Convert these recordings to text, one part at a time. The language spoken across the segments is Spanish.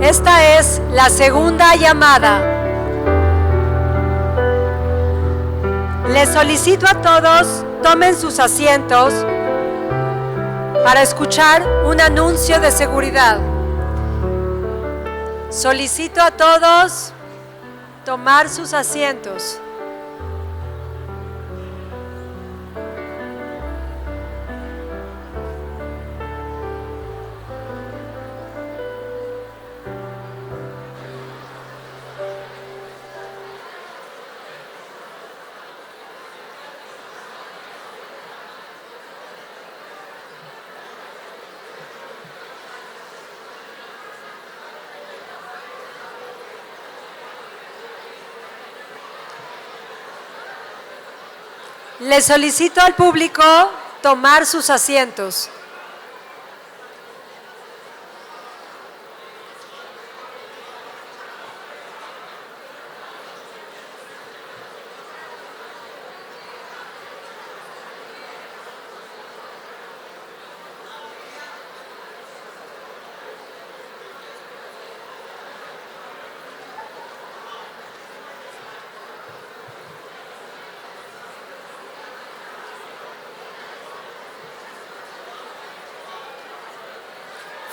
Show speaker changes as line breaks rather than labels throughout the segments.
Esta es la segunda llamada. Les solicito a todos tomen sus asientos para escuchar un anuncio de seguridad. Solicito a todos tomar sus asientos. Les solicito al público tomar sus asientos.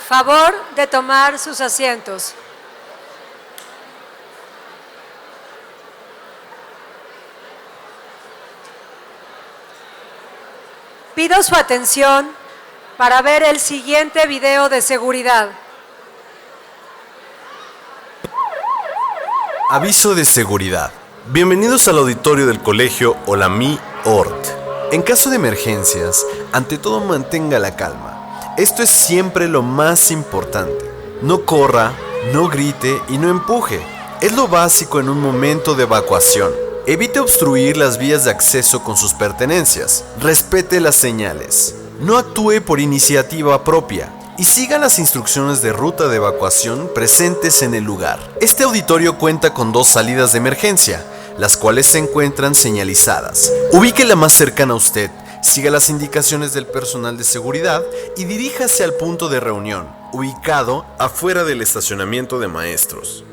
Favor de tomar sus asientos. Pido su atención para ver el siguiente video de seguridad.
Aviso de seguridad. Bienvenidos al auditorio del colegio Olamí Ort. En caso de emergencias, ante todo mantenga la calma. Esto es siempre lo más importante. No corra, no grite y no empuje. Es lo básico en un momento de evacuación. Evite obstruir las vías de acceso con sus pertenencias. Respete las señales. No actúe por iniciativa propia. Y siga las instrucciones de ruta de evacuación presentes en el lugar. Este auditorio cuenta con 2 salidas de emergencia, las cuales se encuentran señalizadas. Ubique la más cercana a usted. Siga las indicaciones del personal de seguridad y diríjase al punto de reunión, ubicado afuera del estacionamiento de maestros.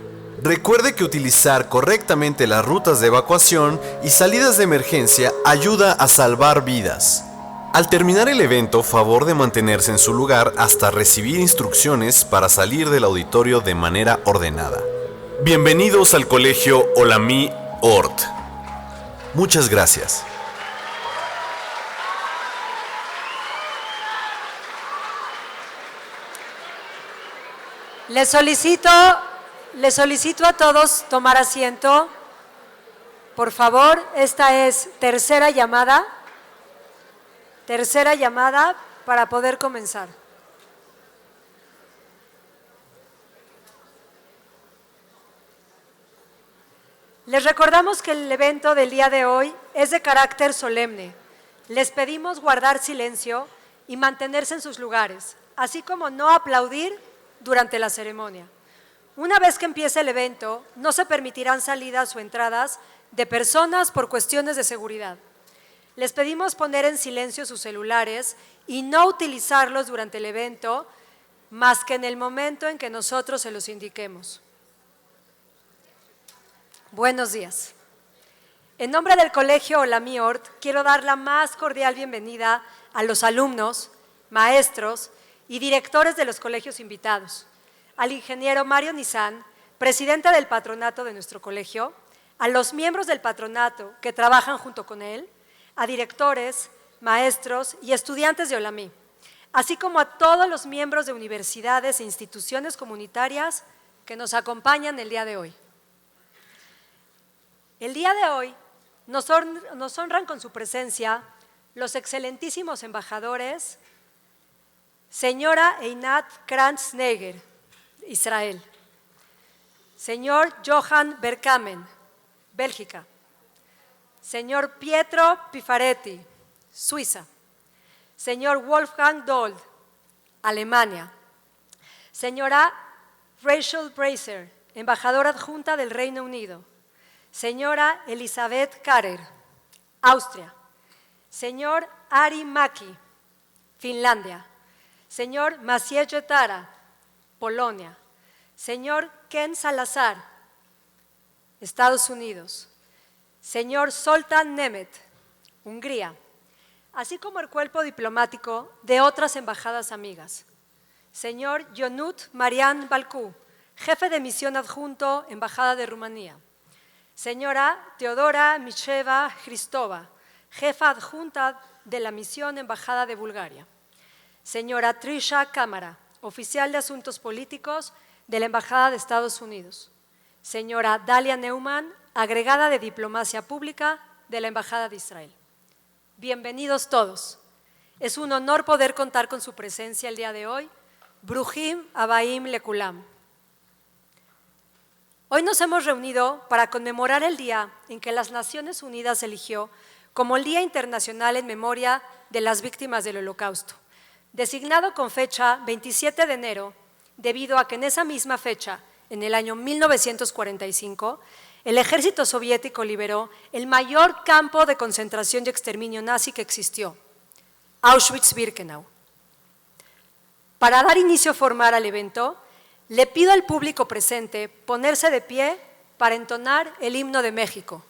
Recuerde que utilizar correctamente las rutas de evacuación y salidas de emergencia ayuda a salvar vidas. Al terminar el evento, favor de mantenerse en su lugar hasta recibir instrucciones para salir del auditorio de manera ordenada. Bienvenidos al colegio Olamí Ort. Muchas gracias.
Les solicito a todos tomar asiento. Por favor, esta es tercera llamada para poder comenzar. Les recordamos que el evento del día de hoy es de carácter solemne. Les pedimos guardar silencio y mantenerse en sus lugares, así como no aplaudir durante la ceremonia. Una vez que empiece el evento, no se permitirán salidas o entradas de personas por cuestiones de seguridad. Les pedimos poner en silencio sus celulares y no utilizarlos durante el evento, más que en el momento en que nosotros se los indiquemos. Buenos días. En nombre del Colegio Olamí Ort, quiero dar la más cordial bienvenida a los alumnos, maestros y directores de los colegios invitados, al ingeniero Mario Nizan, presidente del patronato de nuestro colegio, a los miembros del patronato que trabajan junto con él, a directores, maestros y estudiantes de Olamí, así como a todos los miembros de universidades e instituciones comunitarias que nos acompañan el día de hoy. El día de hoy nos honran con su presencia los excelentísimos embajadores, señora Einat Kranz-Neger, Israel, señor Johan Berkamen, Bélgica, señor Pietro Pifaretti, Suiza, señor Wolfgang Dold, Alemania, señora Rachel Bracer, embajadora adjunta del Reino Unido, señora Elisabeth Karer, Austria, señor Ari Maki, Finlandia, señor Maciej Jetara, Polonia, señor Ken Salazar, Estados Unidos, señor Zoltán Nemet, Hungría, así como el cuerpo diplomático de otras embajadas amigas. Señor Ionut Marian Balcú, jefe de misión adjunto, Embajada de Rumanía. Señora Teodora Micheva Hristova, jefa adjunta de la misión Embajada de Bulgaria. Señora Trisha Cámara, oficial de Asuntos Políticos de la Embajada de Estados Unidos. Señora Dalia Neumann, agregada de Diplomacia Pública de la Embajada de Israel. Bienvenidos todos. Es un honor poder contar con su presencia el día de hoy. Bruhim Abaim Lekulam. Hoy nos hemos reunido para conmemorar el día en que las Naciones Unidas eligió como el Día Internacional en Memoria de las Víctimas del Holocausto, designado con fecha 27 de enero, debido a que en esa misma fecha, en el año 1945, el ejército soviético liberó el mayor campo de concentración y exterminio nazi que existió, Auschwitz-Birkenau. Para dar inicio formal al evento, le pido al público presente ponerse de pie para entonar el himno de México.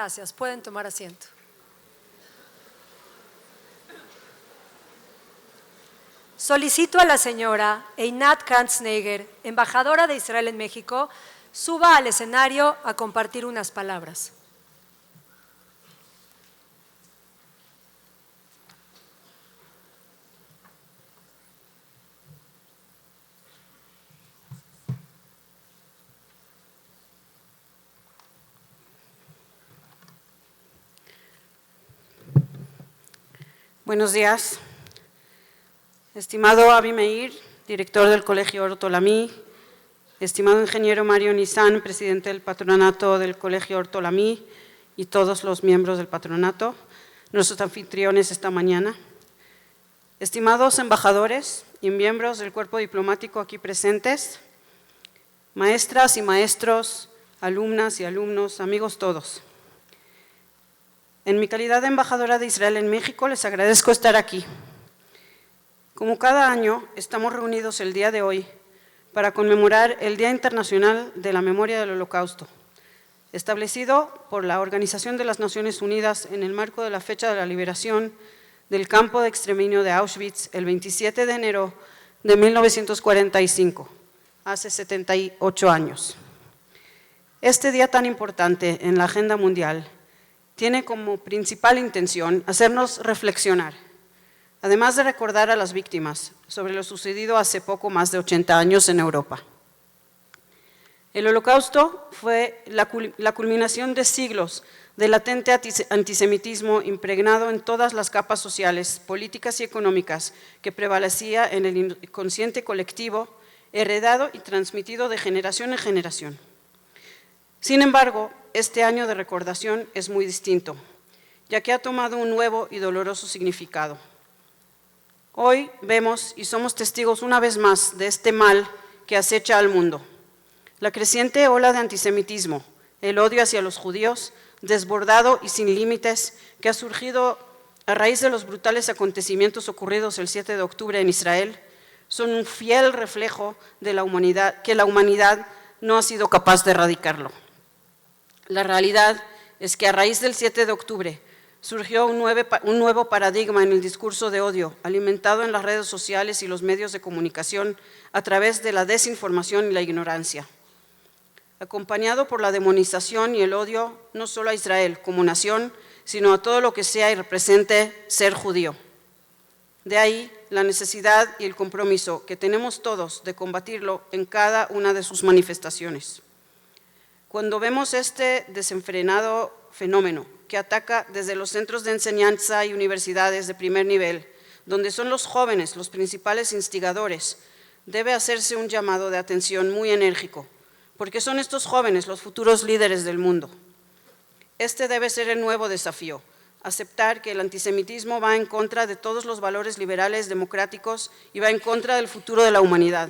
Gracias. Pueden tomar asiento. Solicito a la señora Einat Kranzneiger, embajadora de Israel en México, suba al escenario a compartir unas palabras.
Buenos días. Estimado Avi Meir, director del Colegio Or Olamí, estimado ingeniero Mario Nissan, presidente del patronato del Colegio Or Olamí y todos los miembros del patronato, nuestros anfitriones esta mañana, estimados embajadores y miembros del cuerpo diplomático aquí presentes, maestras y maestros, alumnas y alumnos, amigos todos. En mi calidad de embajadora de Israel en México, les agradezco estar aquí. Como cada año, estamos reunidos el día de hoy para conmemorar el Día Internacional de la Memoria del Holocausto, establecido por la Organización de las Naciones Unidas en el marco de la fecha de la liberación del campo de exterminio de Auschwitz el 27 de enero de 1945, hace 78 años. Este día tan importante en la agenda mundial tiene como principal intención hacernos reflexionar, además de recordar a las víctimas sobre lo sucedido hace poco más de 80 años en Europa. El Holocausto fue la culminación de siglos de latente antisemitismo impregnado en todas las capas sociales, políticas y económicas que prevalecía en el inconsciente colectivo, heredado y transmitido de generación en generación. Sin embargo, este año de recordación es muy distinto, ya que ha tomado un nuevo y doloroso significado. Hoy vemos y somos testigos una vez más de este mal que acecha al mundo. La creciente ola de antisemitismo, el odio hacia los judíos, desbordado y sin límites, que ha surgido a raíz de los brutales acontecimientos ocurridos el 7 de octubre en Israel, son un fiel reflejo de la humanidad, que la humanidad no ha sido capaz de erradicarlo. La realidad es que a raíz del 7 de octubre surgió un nuevo paradigma en el discurso de odio, alimentado en las redes sociales y los medios de comunicación a través de la desinformación y la ignorancia, acompañado por la demonización y el odio no solo a Israel como nación, sino a todo lo que sea y represente ser judío. De ahí la necesidad y el compromiso que tenemos todos de combatirlo en cada una de sus manifestaciones. Cuando vemos este desenfrenado fenómeno que ataca desde los centros de enseñanza y universidades de primer nivel, donde son los jóvenes los principales instigadores, debe hacerse un llamado de atención muy enérgico, porque son estos jóvenes los futuros líderes del mundo. Este debe ser el nuevo desafío, aceptar que el antisemitismo va en contra de todos los valores liberales democráticos y va en contra del futuro de la humanidad.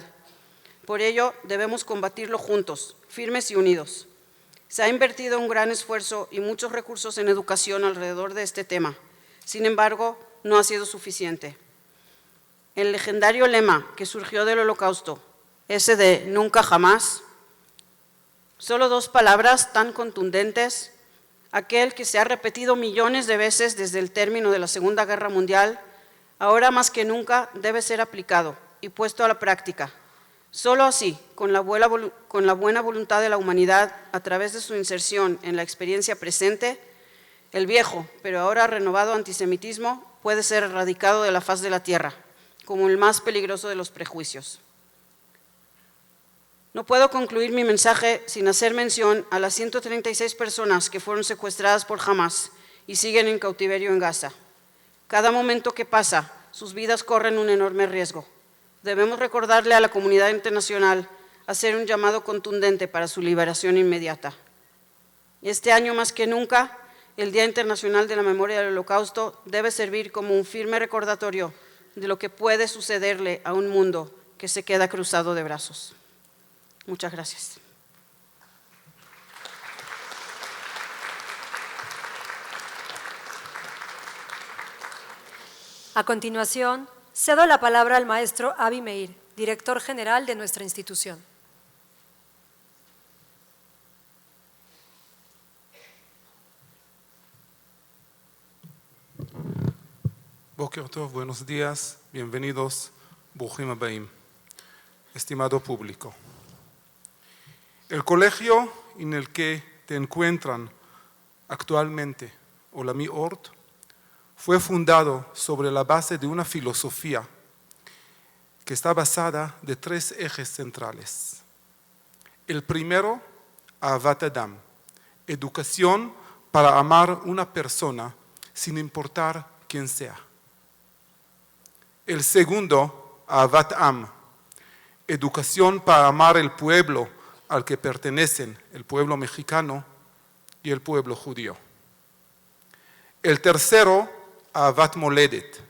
Por ello, debemos combatirlo juntos, firmes y unidos. Se ha invertido un gran esfuerzo y muchos recursos en educación alrededor de este tema. Sin embargo, no ha sido suficiente. El legendario lema que surgió del Holocausto, ese de nunca jamás, solo 2 palabras tan contundentes, aquel que se ha repetido millones de veces desde el término de la Segunda Guerra Mundial, ahora más que nunca debe ser aplicado y puesto a la práctica. Solo así, con la buena voluntad de la humanidad, a través de su inserción en la experiencia presente, el viejo, pero ahora renovado antisemitismo puede ser erradicado de la faz de la tierra, como el más peligroso de los prejuicios. No puedo concluir mi mensaje sin hacer mención a las 136 personas que fueron secuestradas por Hamás y siguen en cautiverio en Gaza. Cada momento que pasa, sus vidas corren un enorme riesgo. Debemos recordarle a la comunidad internacional hacer un llamado contundente para su liberación inmediata. Este año más que nunca, el Día Internacional de la Memoria del Holocausto debe servir como un firme recordatorio de lo que puede sucederle a un mundo que se queda cruzado de brazos. Muchas gracias.
A continuación, cedo la palabra al maestro Avi Meir, director general de nuestra institución.
Boker Tov, buenos días, bienvenidos, Bruchim Habayim. Estimado público, el colegio en el que te encuentran actualmente, Olami Ort, fue fundado sobre la base de una filosofía que está basada de 3 ejes centrales. El primero, Ahavat Adam, educación para amar una persona sin importar quién sea. El segundo, Ahavat Am, educación para amar el pueblo al que pertenecen, el pueblo mexicano y el pueblo judío. El tercero, Ahavat Moledet,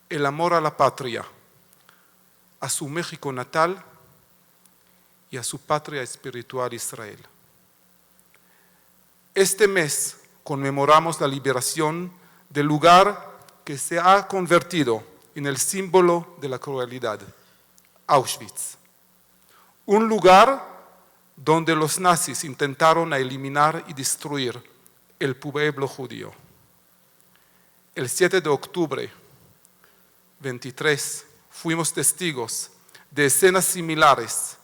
el amor a la patria, a su México natal y a su patria espiritual Israel. Este mes conmemoramos la liberación del lugar que se ha convertido en el símbolo de la crueldad, Auschwitz. Un lugar donde los nazis intentaron eliminar y destruir el pueblo judío. El 7 de octubre 23 fuimos testigos de escenas similares.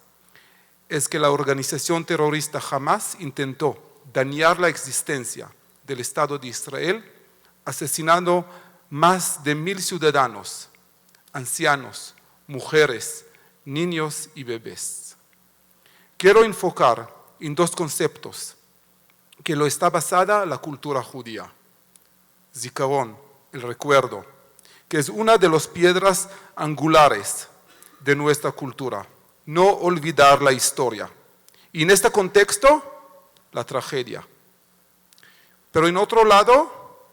Es que la organización terrorista Hamás intentó dañar la existencia del Estado de Israel, asesinando más de 1,000 ciudadanos, ancianos, mujeres, niños y bebés. Quiero enfocar en 2 conceptos que lo está basada la cultura judía. Zikaron, el recuerdo, que es una de las piedras angulares de nuestra cultura. No olvidar la historia. Y en este contexto, la tragedia. Pero en otro lado,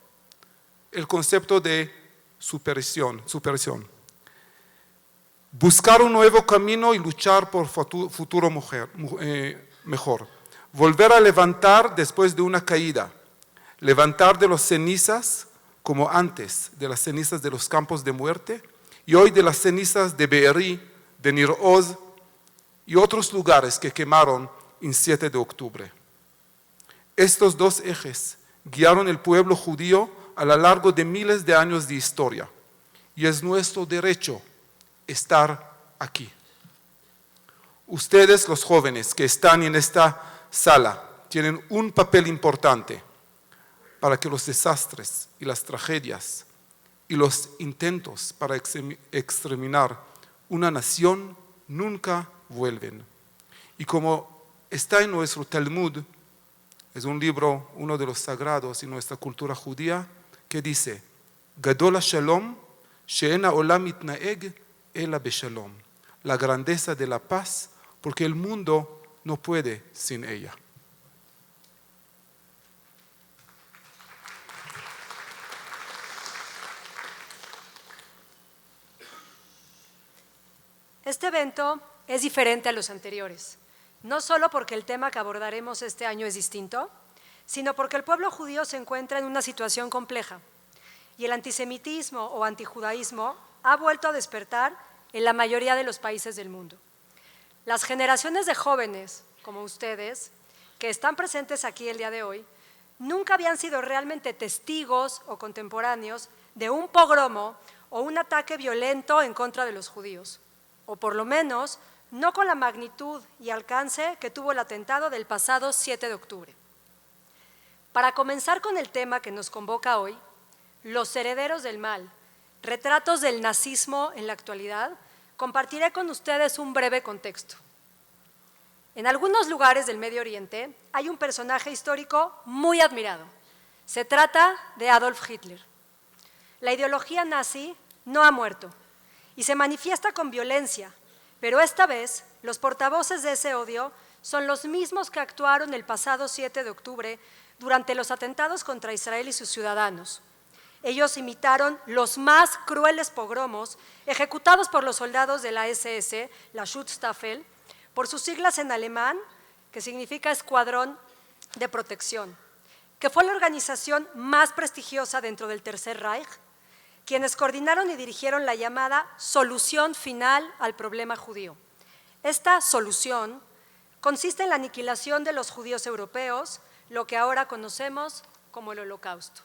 el concepto de superación. Buscar un nuevo camino y luchar por futuro mejor. Volver a levantar después de una caída. Levantar de las cenizas, como antes, de las cenizas de los campos de muerte, y hoy de las cenizas de Be'eri, de Nir Oz y otros lugares que quemaron en 7 de octubre. Estos dos ejes guiaron el pueblo judío a lo largo de miles de años de historia, y es nuestro derecho estar aquí. Ustedes, los jóvenes que están en esta sala, tienen un papel importante para que los desastres y las tragedias y los intentos para exterminar una nación nunca vuelven. Y como está en nuestro Talmud, es un libro, uno de los sagrados en nuestra cultura judía, que dice: Gadol HaShalom, she'en ha'olam mitnaeg ela beshalom. La grandeza de la paz, porque el mundo no puede sin ella.
Este evento es diferente a los anteriores, no solo porque el tema que abordaremos este año es distinto, sino porque el pueblo judío se encuentra en una situación compleja y el antisemitismo o antijudaísmo ha vuelto a despertar en la mayoría de los países del mundo. Las generaciones de jóvenes, como ustedes, que están presentes aquí el día de hoy, nunca habían sido realmente testigos o contemporáneos de un pogromo o un ataque violento en contra de los judíos, o por lo menos no con la magnitud y alcance que tuvo el atentado del pasado 7 de octubre. Para comenzar con el tema que nos convoca hoy, los herederos del mal, retratos del nazismo en la actualidad, compartiré con ustedes un breve contexto. En algunos lugares del Medio Oriente hay un personaje histórico muy admirado. Se trata de Adolf Hitler. La ideología nazi no ha muerto y se manifiesta con violencia, pero esta vez los portavoces de ese odio son los mismos que actuaron el pasado 7 de octubre durante los atentados contra Israel y sus ciudadanos. Ellos imitaron los más crueles pogromos ejecutados por los soldados de la SS, la Schutzstaffel, por sus siglas en alemán, que significa Escuadrón de Protección, que fue la organización más prestigiosa dentro del Tercer Reich, quienes coordinaron y dirigieron la llamada solución final al problema judío. Esta solución consiste en la aniquilación de los judíos europeos, lo que ahora conocemos como el Holocausto.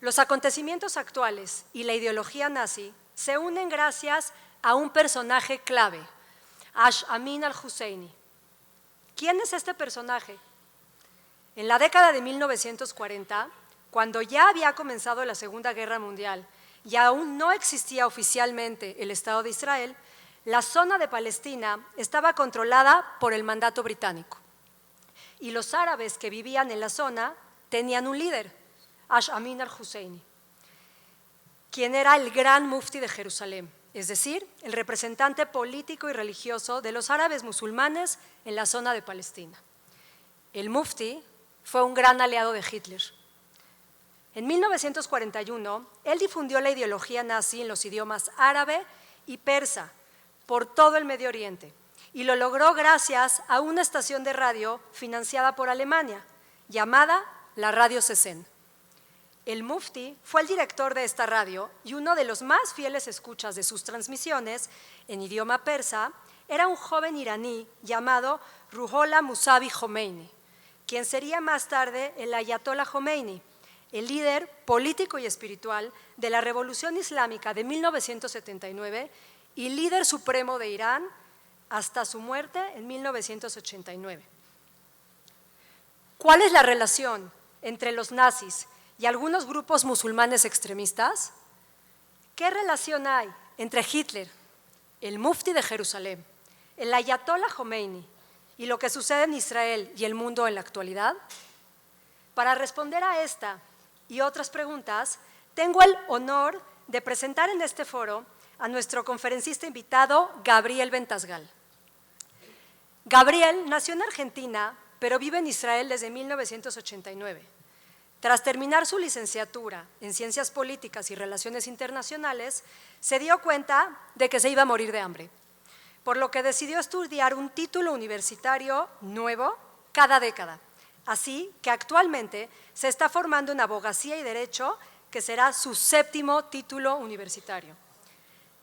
Los acontecimientos actuales y la ideología nazi se unen gracias a un personaje clave, Ash Amin al-Husseini. ¿Quién es este personaje? En la década de 1940, cuando ya había comenzado la Segunda Guerra Mundial y aún no existía oficialmente el Estado de Israel, la zona de Palestina estaba controlada por el mandato británico. Y los árabes que vivían en la zona tenían un líder, Ash Amin al-Husseini, quien era el gran mufti de Jerusalén, es decir, el representante político y religioso de los árabes musulmanes en la zona de Palestina. El mufti fue un gran aliado de Hitler. En 1941, él difundió la ideología nazi en los idiomas árabe y persa por todo el Medio Oriente y lo logró gracias a una estación de radio financiada por Alemania, llamada la Radio Sesen. El mufti fue el director de esta radio y uno de los más fieles escuchas de sus transmisiones en idioma persa era un joven iraní llamado Ruhollah Mousavi Khomeini, quien sería más tarde el Ayatollah Khomeini, el líder político y espiritual de la Revolución Islámica de 1979 y líder supremo de Irán hasta su muerte en 1989. ¿Cuál es la relación entre los nazis y algunos grupos musulmanes extremistas? ¿Qué relación hay entre Hitler, el mufti de Jerusalén, el Ayatollah Khomeini y lo que sucede en Israel y el mundo en la actualidad? Para responder a esta y otras preguntas, tengo el honor de presentar en este foro a nuestro conferencista invitado, Gabriel Ventasgal. Gabriel nació en Argentina, pero vive en Israel desde 1989. Tras terminar su licenciatura en Ciencias Políticas y Relaciones Internacionales, se dio cuenta de que se iba a morir de hambre, por lo que decidió estudiar un título universitario nuevo cada década. Así que actualmente se está formando en Abogacía y Derecho, que será su 7º título universitario.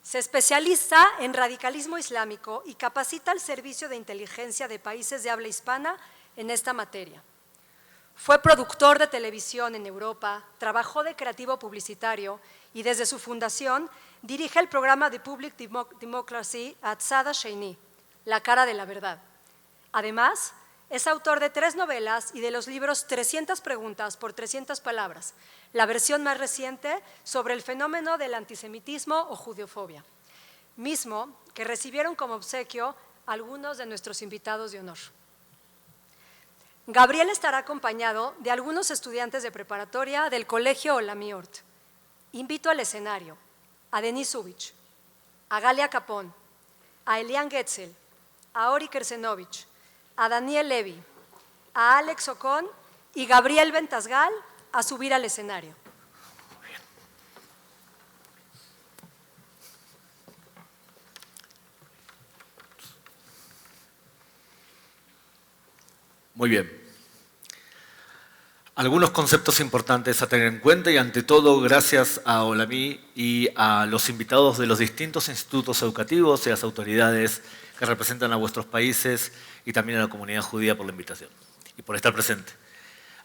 Se especializa en radicalismo islámico y capacita al Servicio de Inteligencia de países de habla hispana en esta materia. Fue productor de televisión en Europa, trabajó de creativo publicitario y desde su fundación dirige el programa de Public Democracy Atzad Sheini, La cara de la verdad. Además, es autor de 3 novelas y de los libros 300 preguntas por 300 palabras, la versión más reciente sobre el fenómeno del antisemitismo o judeofobia, mismo que recibieron como obsequio algunos de nuestros invitados de honor. Gabriel estará acompañado de algunos estudiantes de preparatoria del Colegio Olami Ort. Invito al escenario a Denis Zubich, a Galia Capón, a Elian Getzel, a Ori Kersenovich, a Daniel Levy, a Alex Ocon y Gabriel Ventasgal a subir al escenario.
Muy bien. Algunos conceptos importantes a tener en cuenta y ante todo gracias a Olami y a los invitados de los distintos institutos educativos y a las autoridades que representan a vuestros países y también a la comunidad judía por la invitación y por estar presente.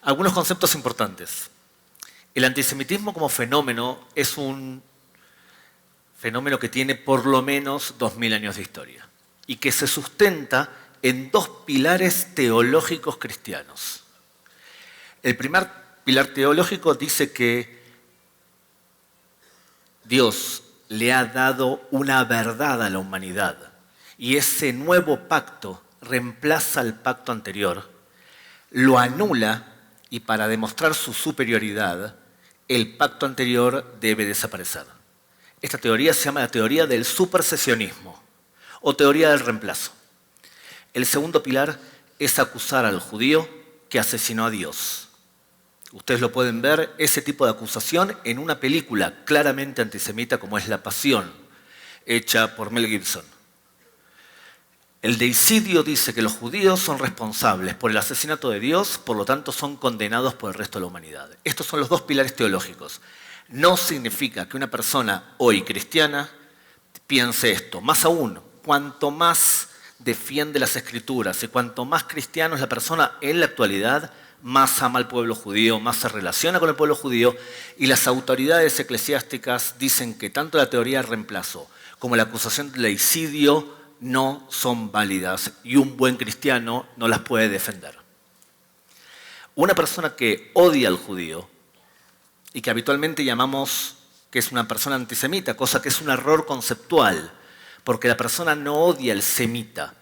Algunos conceptos importantes. El antisemitismo como fenómeno es un fenómeno que tiene por lo menos 2000 años de historia y que se sustenta en 2 pilares teológicos cristianos. El primer pilar teológico dice que Dios le ha dado una verdad a la humanidad y ese nuevo pacto reemplaza al pacto anterior, lo anula y para demostrar su superioridad, el pacto anterior debe desaparecer. Esta teoría se llama la teoría del supersesionismo o teoría del reemplazo. El segundo pilar es acusar al judío que asesinó a Dios. Ustedes lo pueden ver, ese tipo de acusación en una película claramente antisemita como es La Pasión, hecha por Mel Gibson. El deicidio dice que los judíos son responsables por el asesinato de Dios, por lo tanto son condenados por el resto de la humanidad. Estos son los 2 pilares teológicos. No significa que una persona hoy cristiana piense esto. Más aún, cuanto más defiende las Escrituras y cuanto más cristiano es la persona en la actualidad, más ama al pueblo judío, más se relaciona con el pueblo judío y las autoridades eclesiásticas dicen que tanto la teoría del reemplazo como la acusación del deicidio no son válidas y un buen cristiano no las puede defender. Una persona que odia al judío y que habitualmente llamamos que es una persona antisemita, cosa que es un error conceptual, porque la persona no odia al semita.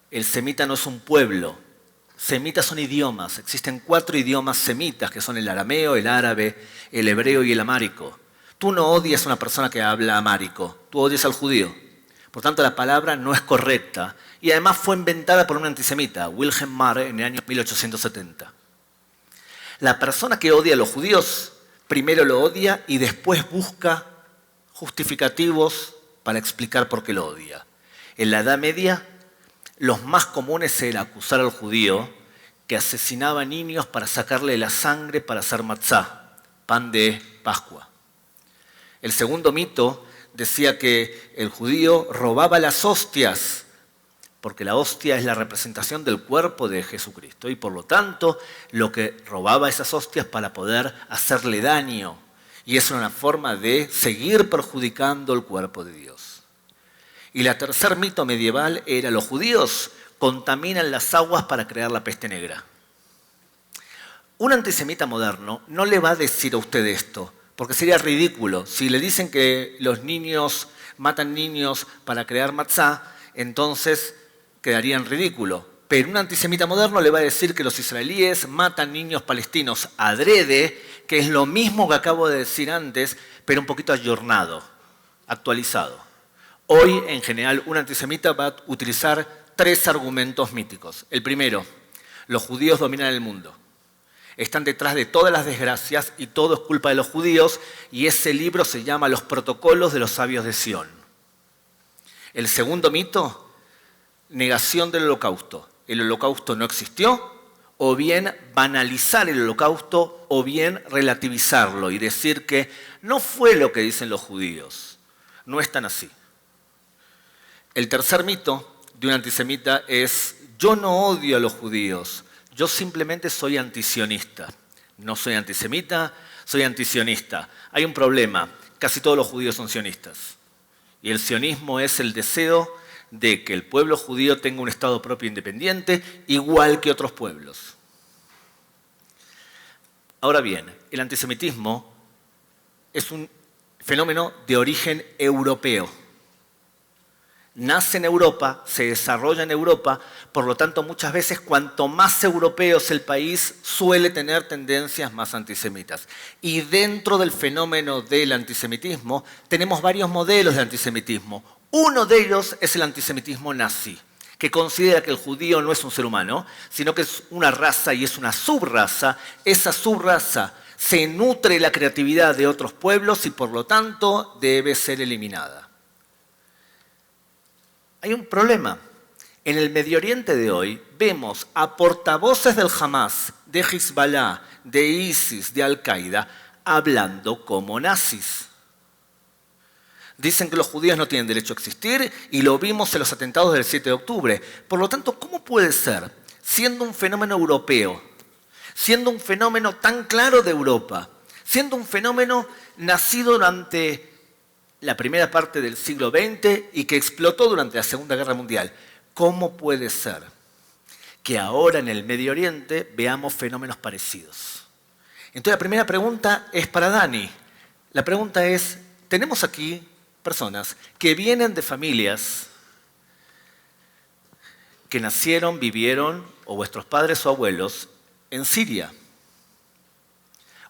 El semita no es un pueblo. Semitas son idiomas. Existen 4 idiomas semitas, que son el arameo, el árabe, el hebreo y el amárico. Tú no odias a una persona que habla amárico, tú odias al judío. Por tanto, la palabra no es correcta y además fue inventada por un antisemita, Wilhelm Marr, en el año 1870. La persona que odia a los judíos primero lo odia y después busca justificativos para explicar por qué lo odia. En la Edad Media, los más comunes era acusar al judío que asesinaba niños para sacarle la sangre para hacer matzá, pan de Pascua. El segundo mito decía que el judío robaba las hostias, porque la hostia es la representación del cuerpo de Jesucristo y por lo tanto lo que robaba esas hostias para poder hacerle daño y es una forma de seguir perjudicando el cuerpo de Dios. Y la tercer mito medieval era los judíos contaminan las aguas para crear la peste negra. Un antisemita moderno no le va a decir a usted esto, porque sería ridículo. Si le dicen que los niños matan niños para crear matzá, entonces quedaría en ridículo. Pero un antisemita moderno le va a decir que los israelíes matan niños palestinos adrede, que es lo mismo que acabo de decir antes, pero un poquito ayornado, actualizado. Hoy, en general, un antisemita va a utilizar 3 argumentos míticos. El primero, Los judíos dominan el mundo. Están detrás de todas las desgracias y todo es culpa de los judíos, y ese libro se llama Los Protocolos de los Sabios de Sión. El segundo mito, negación del holocausto. El holocausto no existió, o bien banalizar el holocausto, o bien relativizarlo y decir que no fue lo que dicen los judíos. No es tan así. El tercer mito de un antisemita es: yo no odio a los judíos, yo simplemente soy antisionista. No soy antisemita, soy antisionista. Hay un problema, casi todos los judíos son sionistas. Y el sionismo es el deseo de que el pueblo judío tenga un Estado propio independiente, igual que otros pueblos. Ahora bien, el antisemitismo es un fenómeno de origen europeo. Nace en Europa, se desarrolla en Europa, por lo tanto muchas veces cuanto más europeo es el país suele tener tendencias más antisemitas. Y dentro del fenómeno del antisemitismo tenemos varios modelos de antisemitismo. Uno de ellos es el antisemitismo nazi, que considera que el judío no es un ser humano, sino que es una raza y es una subraza. Esa subraza se nutre de la creatividad de otros pueblos y por lo tanto debe ser eliminada. Hay un problema. En el Medio Oriente de hoy vemos a portavoces del Hamas, de Hezbollah, de ISIS, de Al-Qaeda, hablando como nazis. Dicen que los judíos no tienen derecho a existir y lo vimos en los atentados del 7 de octubre. Por lo tanto, ¿cómo puede ser, siendo un fenómeno europeo, siendo un fenómeno tan claro de Europa, siendo un fenómeno nacido durante la primera parte del siglo XX y que explotó durante la Segunda Guerra Mundial, cómo puede ser que ahora en el Medio Oriente veamos fenómenos parecidos? Entonces la primera pregunta es para Dani. La pregunta es, tenemos aquí personas que vienen de familias que nacieron, vivieron, o vuestros padres o abuelos, en Siria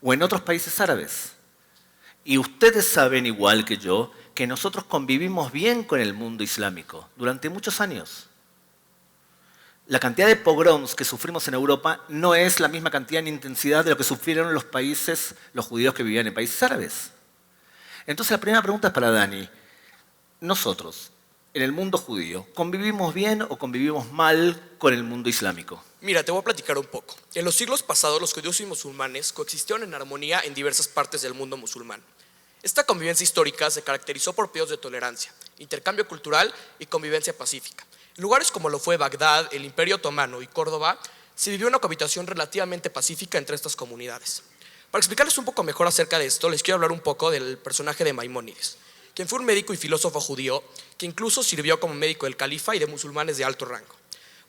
o en otros países árabes. Y ustedes saben, igual que yo, que nosotros convivimos bien con el mundo islámico durante muchos años. La cantidad de pogroms que sufrimos en Europa no es la misma cantidad ni intensidad de lo que sufrieron los judíos que vivían en países árabes. Entonces la primera pregunta es para Dani. Nosotros, en el mundo judío, ¿convivimos bien o convivimos mal con el mundo islámico?
Mira, te voy a platicar un poco. En los siglos pasados, los judíos y musulmanes coexistieron en armonía en diversas partes del mundo musulmán. Esta convivencia histórica se caracterizó por periodos de tolerancia, intercambio cultural y convivencia pacífica. En lugares como lo fue Bagdad, el Imperio Otomano y Córdoba, se vivió una cohabitación relativamente pacífica entre estas comunidades. Para explicarles un poco mejor acerca de esto, les quiero hablar un poco del personaje de Maimónides, quien fue un médico y filósofo judío que incluso sirvió como médico del califa y de musulmanes de alto rango.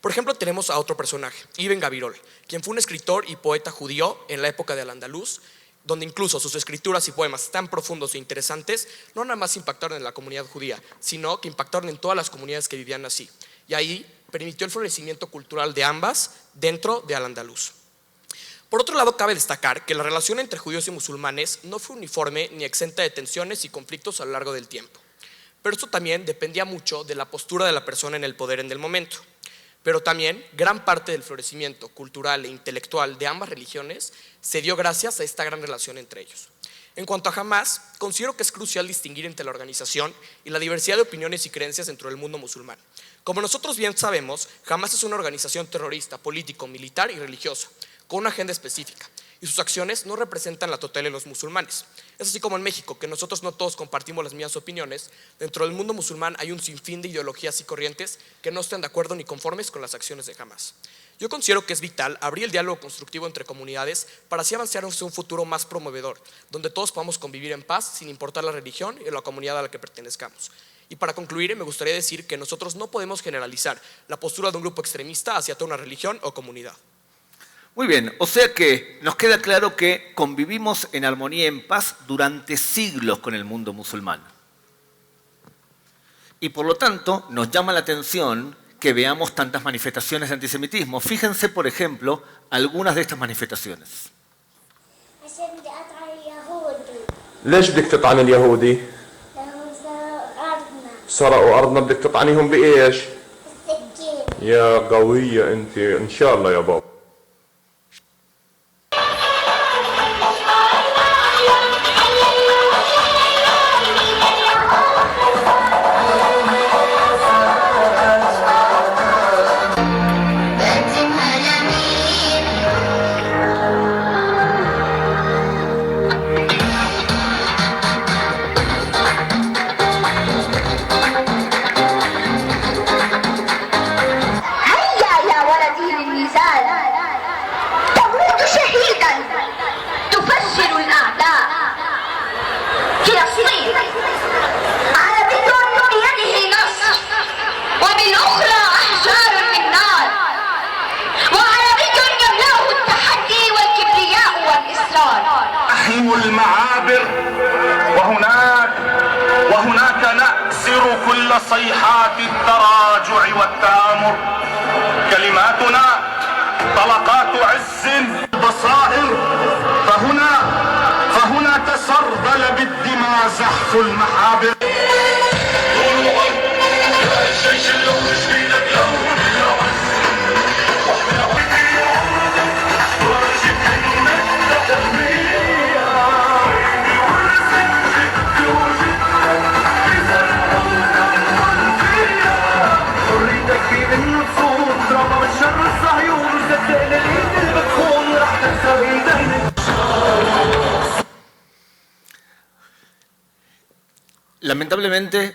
Por ejemplo, tenemos a otro personaje, Ibn Gabirol, quien fue un escritor y poeta judío en la época de Al-Andalus, donde incluso sus escrituras y poemas tan profundos e interesantes no nada más impactaron en la comunidad judía, sino que impactaron en todas las comunidades que vivían así. Y ahí permitió el florecimiento cultural de ambas dentro de Al-Andalus. Por otro lado, cabe destacar que la relación entre judíos y musulmanes no fue uniforme ni exenta de tensiones y conflictos a lo largo del tiempo. Pero esto también dependía mucho de la postura de la persona en el poder en el momento. Pero también gran parte del florecimiento cultural e intelectual de ambas religiones se dio gracias a esta gran relación entre ellos. En cuanto a Hamas, considero que es crucial distinguir entre la organización y la diversidad de opiniones y creencias dentro del mundo musulmán. Como nosotros bien sabemos, Hamas es una organización terrorista, político, militar y religiosa, con una agenda específica, y sus acciones no representan la totalidad de los musulmanes. Es así como en México, que nosotros no todos compartimos las mismas opiniones, dentro del mundo musulmán hay un sinfín de ideologías y corrientes que no están de acuerdo ni conformes con las acciones de Hamas. Yo considero que es vital abrir el diálogo constructivo entre comunidades para así avanzar hacia un futuro más promovedor, donde todos podamos convivir en paz sin importar la religión y la comunidad a la que pertenezcamos. Y para concluir, me gustaría decir que nosotros no podemos generalizar la postura de un grupo extremista hacia toda una religión o comunidad.
Muy bien, o sea que nos queda claro que convivimos en armonía y en paz durante siglos con el mundo musulmán. Y por lo tanto, nos llama la atención que veamos tantas manifestaciones de antisemitismo. Fíjense, por ejemplo, algunas de estas manifestaciones.
ليش بدك تطعن اليهودي؟ سرقوا أرضنا بدك تطعنيهم بإيش؟ يا قوية أنت إن شاء الله يا بابا.
المعابر وهناك نأسر كل صيحات التراجع والتآمر. كلماتنا طلقات عز بصائر، فهنا تسربل بالدماء زحف المحابر.
Lamentablemente,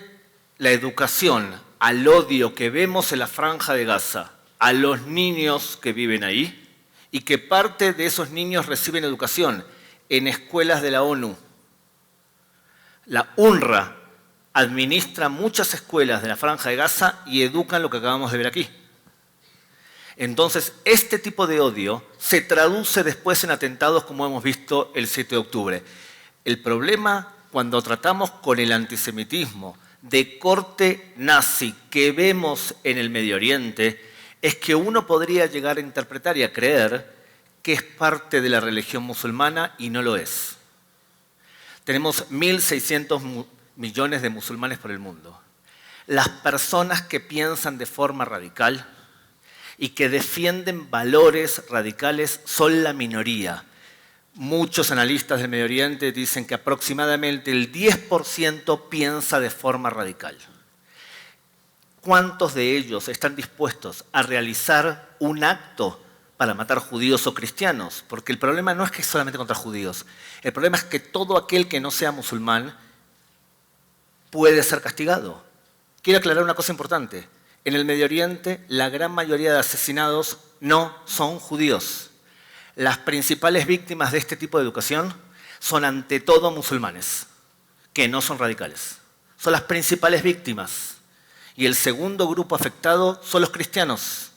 la educación al odio que vemos en la Franja de Gaza, a los niños que viven ahí, y que parte de esos niños reciben educación en escuelas de la ONU. La UNRWA administra muchas escuelas de la Franja de Gaza y educan lo que acabamos de ver aquí. Entonces, este tipo de odio se traduce después en atentados como hemos visto el 7 de octubre. El problema cuando tratamos con el antisemitismo de corte nazi que vemos en el Medio Oriente es que uno podría llegar a interpretar y a creer que es parte de la religión musulmana y no lo es. Tenemos 1.600 millones de musulmanes por el mundo. Las personas que piensan de forma radical y que defienden valores radicales son la minoría. Muchos analistas del Medio Oriente dicen que aproximadamente el 10% piensa de forma radical. ¿Cuántos de ellos están dispuestos a realizar un acto para matar judíos o cristianos? Porque el problema no es que es solamente contra judíos. El problema es que todo aquel que no sea musulmán puede ser castigado. Quiero aclarar una cosa importante. En el Medio Oriente, la gran mayoría de asesinados no son judíos. Las principales víctimas de este tipo de educación son ante todo musulmanes, que no son radicales. Son las principales víctimas. Y el segundo grupo afectado son los cristianos.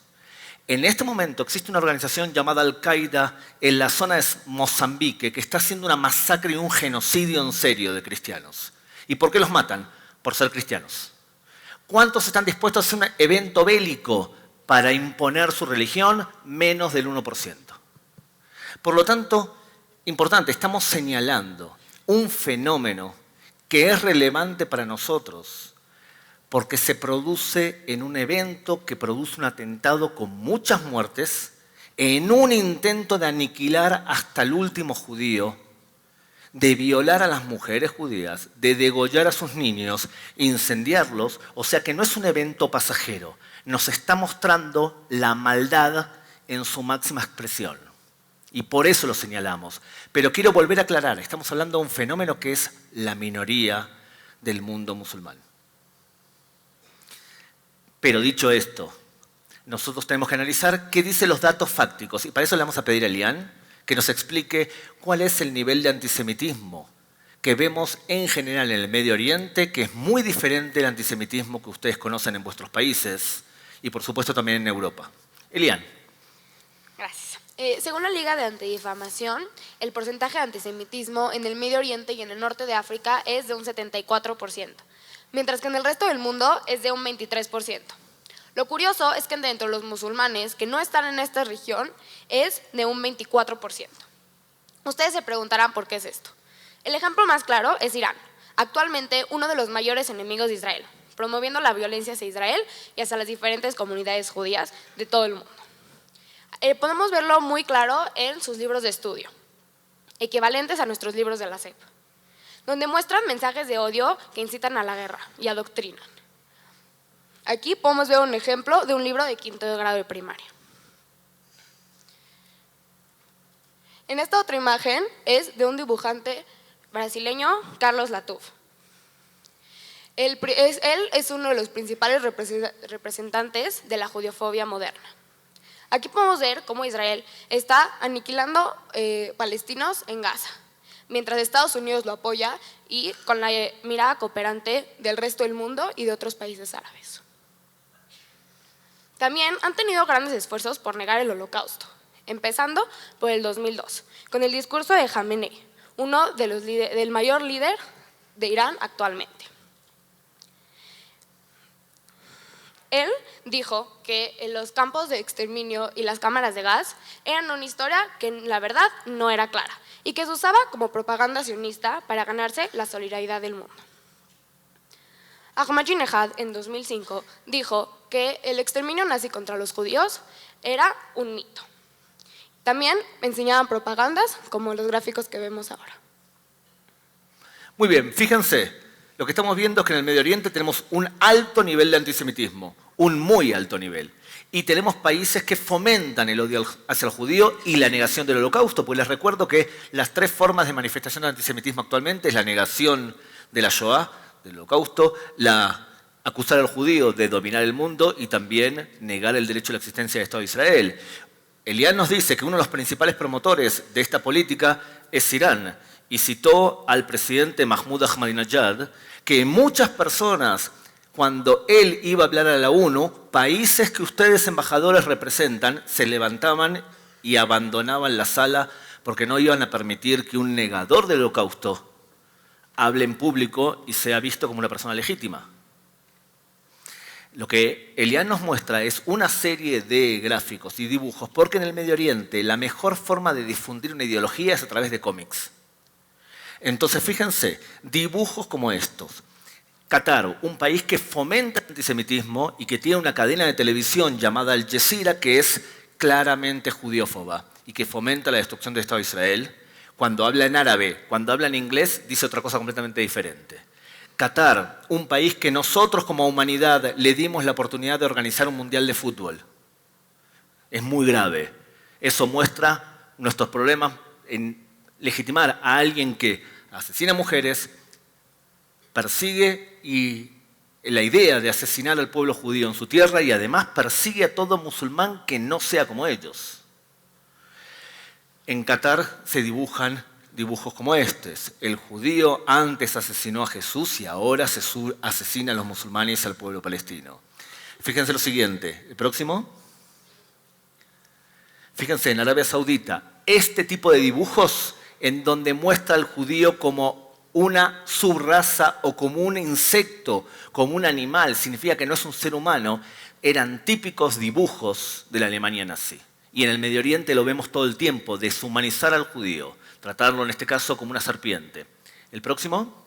En este momento existe una organización llamada Al-Qaeda en la zona de Mozambique que está haciendo una masacre y un genocidio en serio de cristianos. ¿Y por qué los matan? Por ser cristianos. ¿Cuántos están dispuestos a hacer un evento bélico para imponer su religión? Menos del 1%. Por lo tanto, importante, estamos señalando un fenómeno que es relevante para nosotros porque se produce en un evento que produce un atentado con muchas muertes, en un intento de aniquilar hasta el último judío, de violar a las mujeres judías, de degollar a sus niños, incendiarlos, o sea que no es un evento pasajero, nos está mostrando la maldad en su máxima expresión. Y por eso lo señalamos. Pero quiero volver a aclarar, estamos hablando de un fenómeno que es la minoría del mundo musulmán. Pero dicho esto, nosotros tenemos que analizar qué dicen los datos fácticos. Y para eso le vamos a pedir a Elian que nos explique cuál es el nivel de antisemitismo que vemos en general en el Medio Oriente, que es muy diferente del antisemitismo que ustedes conocen en vuestros países y por supuesto también en Europa. Elian.
Gracias. Según la Liga de Antidifamación, el porcentaje de antisemitismo en el Medio Oriente y en el norte de África es de un 74%, mientras que en el resto del mundo es de un 23%. Lo curioso es que dentro de los musulmanes que no están en esta región es de un 24%. Ustedes se preguntarán por qué es esto. El ejemplo más claro es Irán, actualmente uno de los mayores enemigos de Israel, promoviendo la violencia hacia Israel y hacia las diferentes comunidades judías de todo el mundo. Podemos verlo muy claro en sus libros de estudio, equivalentes a nuestros libros de la SEP, donde muestran mensajes de odio que incitan a la guerra y adoctrinan. Aquí podemos ver un ejemplo de un libro de 5º grado de primaria. En esta otra imagen es de un dibujante brasileño, Carlos Latuf. Él es uno de los principales representantes de la judiofobia moderna. Aquí podemos ver cómo Israel está aniquilando palestinos en Gaza, mientras Estados Unidos lo apoya y con la mirada cooperante del resto del mundo y de otros países árabes. También han tenido grandes esfuerzos por negar el Holocausto, empezando por el 2002, con el discurso de Jamenei, uno de del mayor líder de Irán actualmente. Él dijo que los campos de exterminio y las cámaras de gas eran una historia que la verdad no era clara y que se usaba como propaganda sionista para ganarse la solidaridad del mundo. Ahmadinejad en 2005 dijo que el exterminio nazi contra los judíos era un mito. También enseñaban propagandas como los gráficos que vemos ahora.
Muy bien, fíjense, lo que estamos viendo es que en el Medio Oriente tenemos un alto nivel de antisemitismo, un muy alto nivel. Y tenemos países que fomentan el odio hacia el judío y la negación del holocausto, pues les recuerdo que las 3 formas de manifestación de antisemitismo actualmente es la negación de la Shoah, del holocausto, acusar al judío de dominar el mundo y también negar el derecho a la existencia del Estado de Israel. Elián nos dice que uno de los principales promotores de esta política es Irán y citó al presidente Mahmoud Ahmadinejad que muchas personas, cuando él iba a hablar a la ONU, países que ustedes embajadores representan, se levantaban y abandonaban la sala porque no iban a permitir que un negador del holocausto hable en público y sea visto como una persona legítima. Lo que Elián nos muestra es una serie de gráficos y dibujos, porque en el Medio Oriente la mejor forma de difundir una ideología es a través de cómics. Entonces, fíjense, dibujos como estos. Qatar, un país que fomenta el antisemitismo y que tiene una cadena de televisión llamada Al Jazeera que es claramente judiófoba y que fomenta la destrucción del Estado de Israel. Cuando habla en árabe, cuando habla en inglés, dice otra cosa completamente diferente. Qatar, un país que nosotros como humanidad le dimos la oportunidad de organizar un mundial de fútbol. Es muy grave. Eso muestra nuestros problemas en legitimar a alguien que asesina mujeres, persigue y la idea de asesinar al pueblo judío en su tierra y además persigue a todo musulmán que no sea como ellos. En Qatar se dibujan dibujos como estos. El judío antes asesinó a Jesús y ahora asesina a los musulmanes y al pueblo palestino. Fíjense lo siguiente. El próximo. Fíjense, en Arabia Saudita, este tipo de dibujos en donde muestra al judío como una subraza o como un insecto, como un animal, significa que no es un ser humano, eran típicos dibujos de la Alemania nazi. Y en el Medio Oriente lo vemos todo el tiempo, deshumanizar al judío, tratarlo en este caso como una serpiente. El próximo.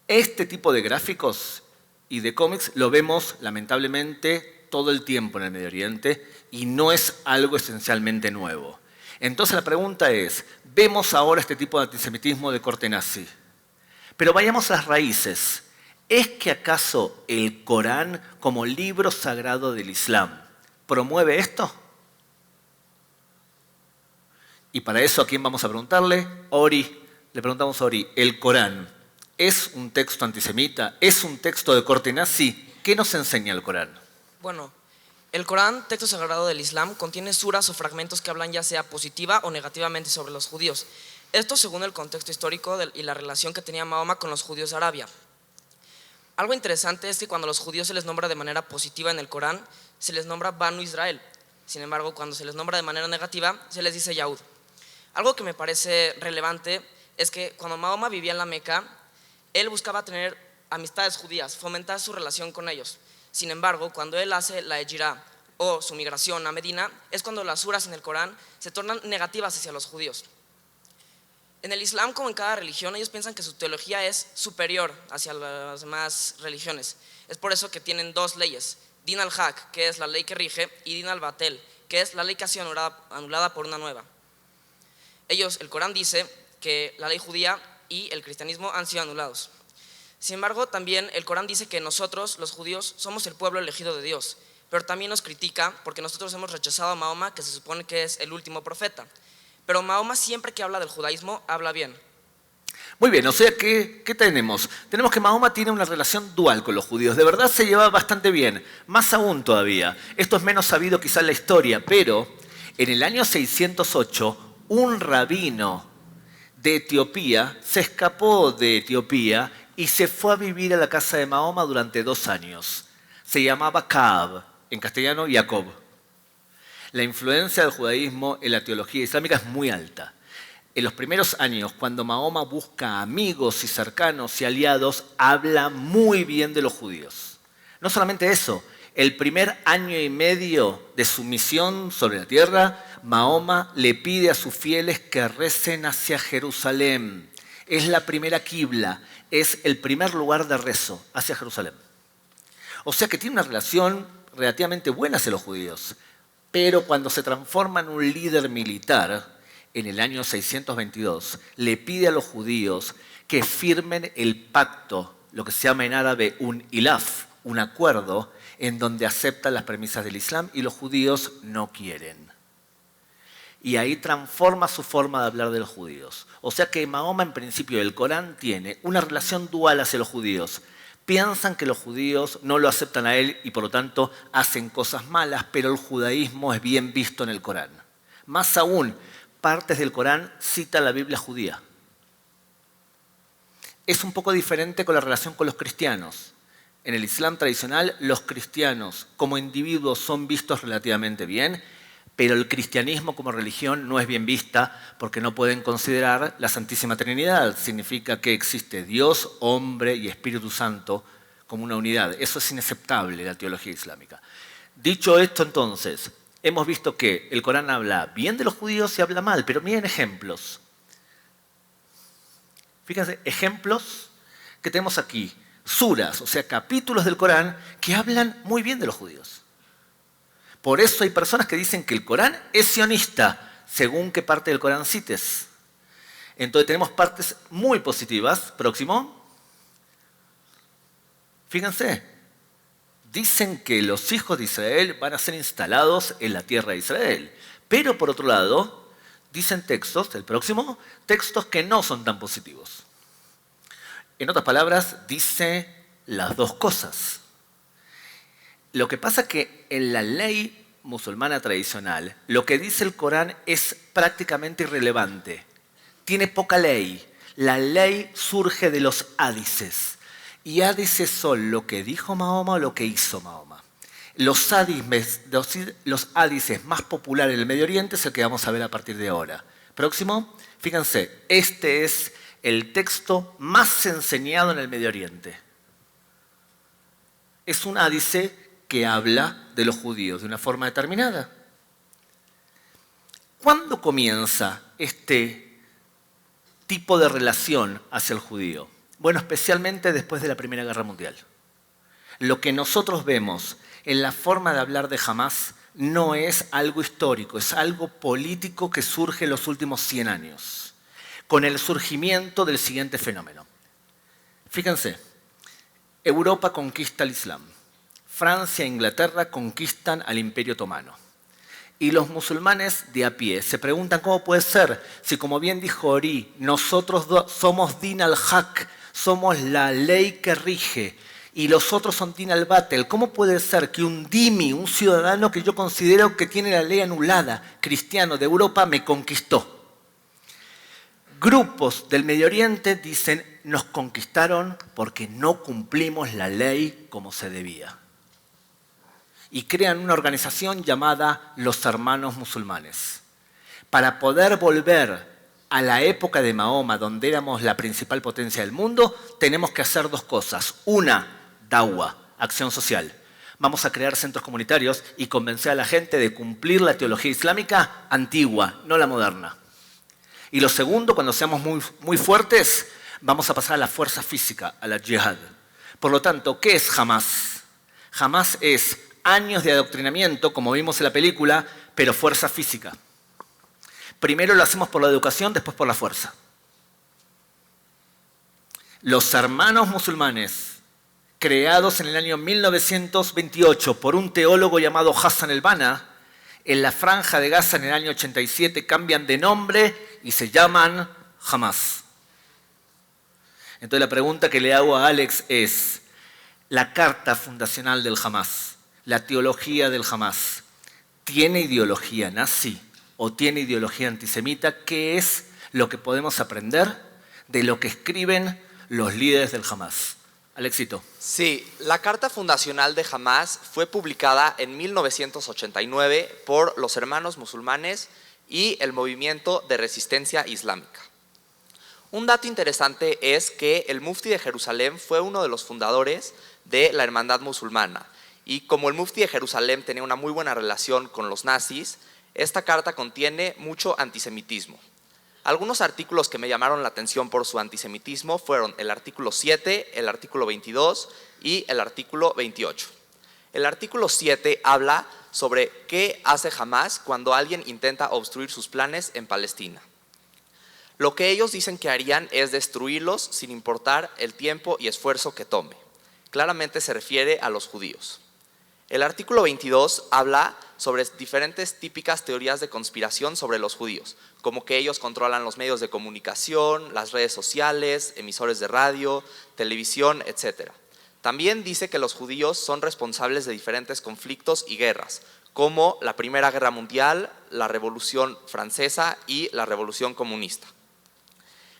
Este tipo de gráficos y de cómics lo vemos lamentablemente todo el tiempo en el Medio Oriente y no es algo esencialmente nuevo. Entonces la pregunta es, vemos ahora este tipo de antisemitismo de corte nazi, pero vayamos a las raíces. ¿Es que acaso el Corán como libro sagrado del Islam promueve esto? Y para eso, ¿a quién vamos a preguntarle? Ori. Le preguntamos a Ori, ¿el Corán es un texto antisemita? ¿Es un texto de corte nazi? ¿Qué nos enseña el Corán?
Bueno, el Corán, texto sagrado del Islam, contiene suras o fragmentos que hablan ya sea positiva o negativamente sobre los judíos. Esto según el contexto histórico y la relación que tenía Mahoma con los judíos de Arabia. Algo interesante es que cuando a los judíos se les nombra de manera positiva en el Corán, se les nombra Banu Israel. Sin embargo, cuando se les nombra de manera negativa, se les dice Yahud. Algo que me parece relevante es que cuando Mahoma vivía en la Meca, él buscaba tener amistades judías, fomentar su relación con ellos. Sin embargo, cuando él hace la Hejirá o su migración a Medina, es cuando las suras en el Corán se tornan negativas hacia los judíos. En el Islam, como en cada religión, ellos piensan que su teología es superior hacia las demás religiones. Es por eso que tienen 2 leyes, Din al-Haq, que es la ley que rige, y Din al-Batel, que es la ley que ha sido anulada por una nueva. El Corán dice que la ley judía y el cristianismo han sido anulados. Sin embargo, también el Corán dice que nosotros, los judíos, somos el pueblo elegido de Dios, pero también nos critica porque nosotros hemos rechazado a Mahoma, que se supone que es el último profeta. Pero Mahoma siempre que habla del judaísmo, habla bien.
Muy bien, o sea, ¿qué tenemos? Tenemos que Mahoma tiene una relación dual con los judíos. De verdad se llevaba bastante bien, más aún todavía. Esto es menos sabido quizá en la historia, pero en el año 608, un rabino de Etiopía se escapó de Etiopía y se fue a vivir a la casa de Mahoma durante 2 años. Se llamaba Kaab, en castellano Jacob. La influencia del judaísmo en la teología islámica es muy alta. En los primeros años, cuando Mahoma busca amigos y cercanos y aliados, habla muy bien de los judíos. No solamente eso, el primer año y medio de su misión sobre la tierra, Mahoma le pide a sus fieles que recen hacia Jerusalén. Es la primera quibla, es el primer lugar de rezo hacia Jerusalén. O sea que tiene una relación relativamente buena hacia los judíos. Pero cuando se transforma en un líder militar, en el año 622, le pide a los judíos que firmen el pacto, lo que se llama en árabe un ilaf, un acuerdo en donde aceptan las premisas del Islam y los judíos no quieren. Y ahí transforma su forma de hablar de los judíos. O sea que Mahoma, en principio, el Corán tiene una relación dual hacia los judíos. Piensan que los judíos no lo aceptan a él y por lo tanto hacen cosas malas, pero el judaísmo es bien visto en el Corán. Más aún, partes del Corán citan la Biblia judía. Es un poco diferente con la relación con los cristianos. En el Islam tradicional, los cristianos como individuos son vistos relativamente bien, pero el cristianismo como religión no es bien vista porque no pueden considerar la Santísima Trinidad. Significa que existe Dios, hombre y Espíritu Santo como una unidad. Eso es inaceptable en la teología islámica. Dicho esto, entonces, hemos visto que el Corán habla bien de los judíos y habla mal, pero miren ejemplos. Fíjense, ejemplos que tenemos aquí. Suras, o sea, capítulos del Corán que hablan muy bien de los judíos. Por eso hay personas que dicen que el Corán es sionista, según qué parte del Corán cites. Entonces tenemos partes muy positivas. Próximo. Fíjense, dicen que los hijos de Israel van a ser instalados en la tierra de Israel. Pero por otro lado, dicen textos, el próximo, textos que no son tan positivos. En otras palabras, dice las dos cosas. Lo que pasa es que en la ley musulmana tradicional, lo que dice el Corán es prácticamente irrelevante. Tiene poca ley. La ley surge de los hadices. Y hadices son lo que dijo Mahoma o lo que hizo Mahoma. Los hadices más populares en el Medio Oriente es el que vamos a ver a partir de ahora. Próximo. Fíjense, este es el texto más enseñado en el Medio Oriente. Es un hadice que habla de los judíos de una forma determinada. ¿Cuándo comienza este tipo de relación hacia el judío? Bueno, especialmente después de la Primera Guerra Mundial. Lo que nosotros vemos en la forma de hablar de Hamás no es algo histórico, es algo político que surge en los últimos 100 años, con el surgimiento del siguiente fenómeno. Fíjense, Europa conquista el Islam. Francia e Inglaterra conquistan al Imperio Otomano. Y los musulmanes de a pie se preguntan cómo puede ser si, como bien dijo Ori, nosotros somos Din al-Haq, somos la ley que rige, y los otros son Din al-Batel. ¿Cómo puede ser que un dhimmi, un ciudadano que yo considero que tiene la ley anulada, cristiano de Europa, me conquistó? Grupos del Medio Oriente dicen, nos conquistaron porque no cumplimos la ley como se debía. Y crean una organización llamada los Hermanos Musulmanes. Para poder volver a la época de Mahoma, donde éramos la principal potencia del mundo, tenemos que hacer dos cosas. Una, da'wa, acción social. Vamos a crear centros comunitarios y convencer a la gente de cumplir la teología islámica antigua, no la moderna. Y lo segundo, cuando seamos muy fuertes, vamos a pasar a la fuerza física, a la jihad. Por lo tanto, ¿qué es Hamás? Hamás es años de adoctrinamiento, como vimos en la película, pero fuerza física. Primero lo hacemos por la educación, después por la fuerza. Los Hermanos Musulmanes, creados en el año 1928 por un teólogo llamado Hassan el-Banna, en la Franja de Gaza en el año 87 cambian de nombre y se llaman Hamás. Entonces la pregunta que le hago a Alex es, la carta fundacional del Hamás, la teología del Hamás, ¿tiene ideología nazi o tiene ideología antisemita? ¿Qué es lo que podemos aprender de lo que escriben los líderes del Hamás? Alexito.
Sí, la Carta Fundacional de Hamás fue publicada en 1989 por los Hermanos Musulmanes y el Movimiento de Resistencia Islámica. Un dato interesante es que el Mufti de Jerusalén fue uno de los fundadores de la Hermandad Musulmana, y como el Mufti de Jerusalén tenía una muy buena relación con los nazis, esta carta contiene mucho antisemitismo. Algunos artículos que me llamaron la atención por su antisemitismo fueron el artículo 7, el artículo 22 y el artículo 28. El artículo 7 habla sobre qué hace Hamás cuando alguien intenta obstruir sus planes en Palestina. Lo que ellos dicen que harían es destruirlos sin importar el tiempo y esfuerzo que tome. Claramente se refiere a los judíos. El artículo 22 habla sobre diferentes típicas teorías de conspiración sobre los judíos, como que ellos controlan los medios de comunicación, las redes sociales, emisores de radio, televisión, etc. También dice que los judíos son responsables de diferentes conflictos y guerras, como la Primera Guerra Mundial, la Revolución Francesa y la Revolución Comunista.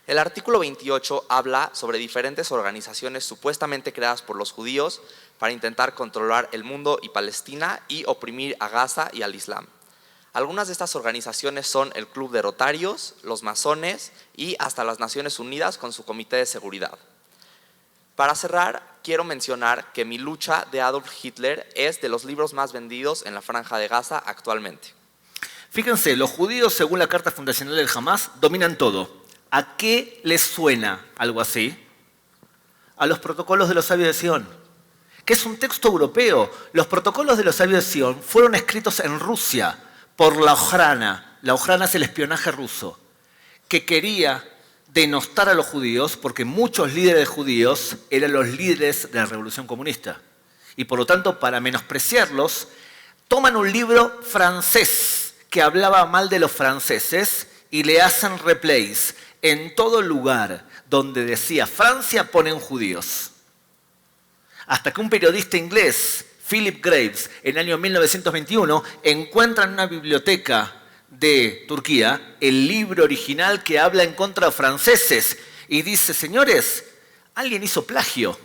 El artículo 28 habla sobre diferentes organizaciones supuestamente creadas por los judíos para intentar controlar el mundo y Palestina y oprimir a Gaza y al Islam. Algunas de estas organizaciones son el Club de Rotarios, los masones y hasta las Naciones Unidas con su Comité de Seguridad. Para cerrar, quiero mencionar que Mi lucha de Adolf Hitler es de los libros más vendidos en la Franja de Gaza actualmente.
Fíjense, los judíos, según la Carta Fundacional del Hamás, dominan todo. ¿A qué les suena algo así? A los protocolos de los sabios de Sion, que es un texto europeo. Los protocolos de los sabios de Sion fueron escritos en Rusia por la Ojrana. La Ojrana es el espionaje ruso, que quería denostar a los judíos porque muchos líderes judíos eran los líderes de la Revolución Comunista. Y por lo tanto, para menospreciarlos, toman un libro francés que hablaba mal de los franceses y le hacen replays. En todo lugar donde decía Francia ponen judíos. Hasta que un periodista inglés, Philip Graves, en el año 1921, encuentra en una biblioteca de Turquía el libro original que habla en contra de los franceses y dice, señores, alguien hizo plagio.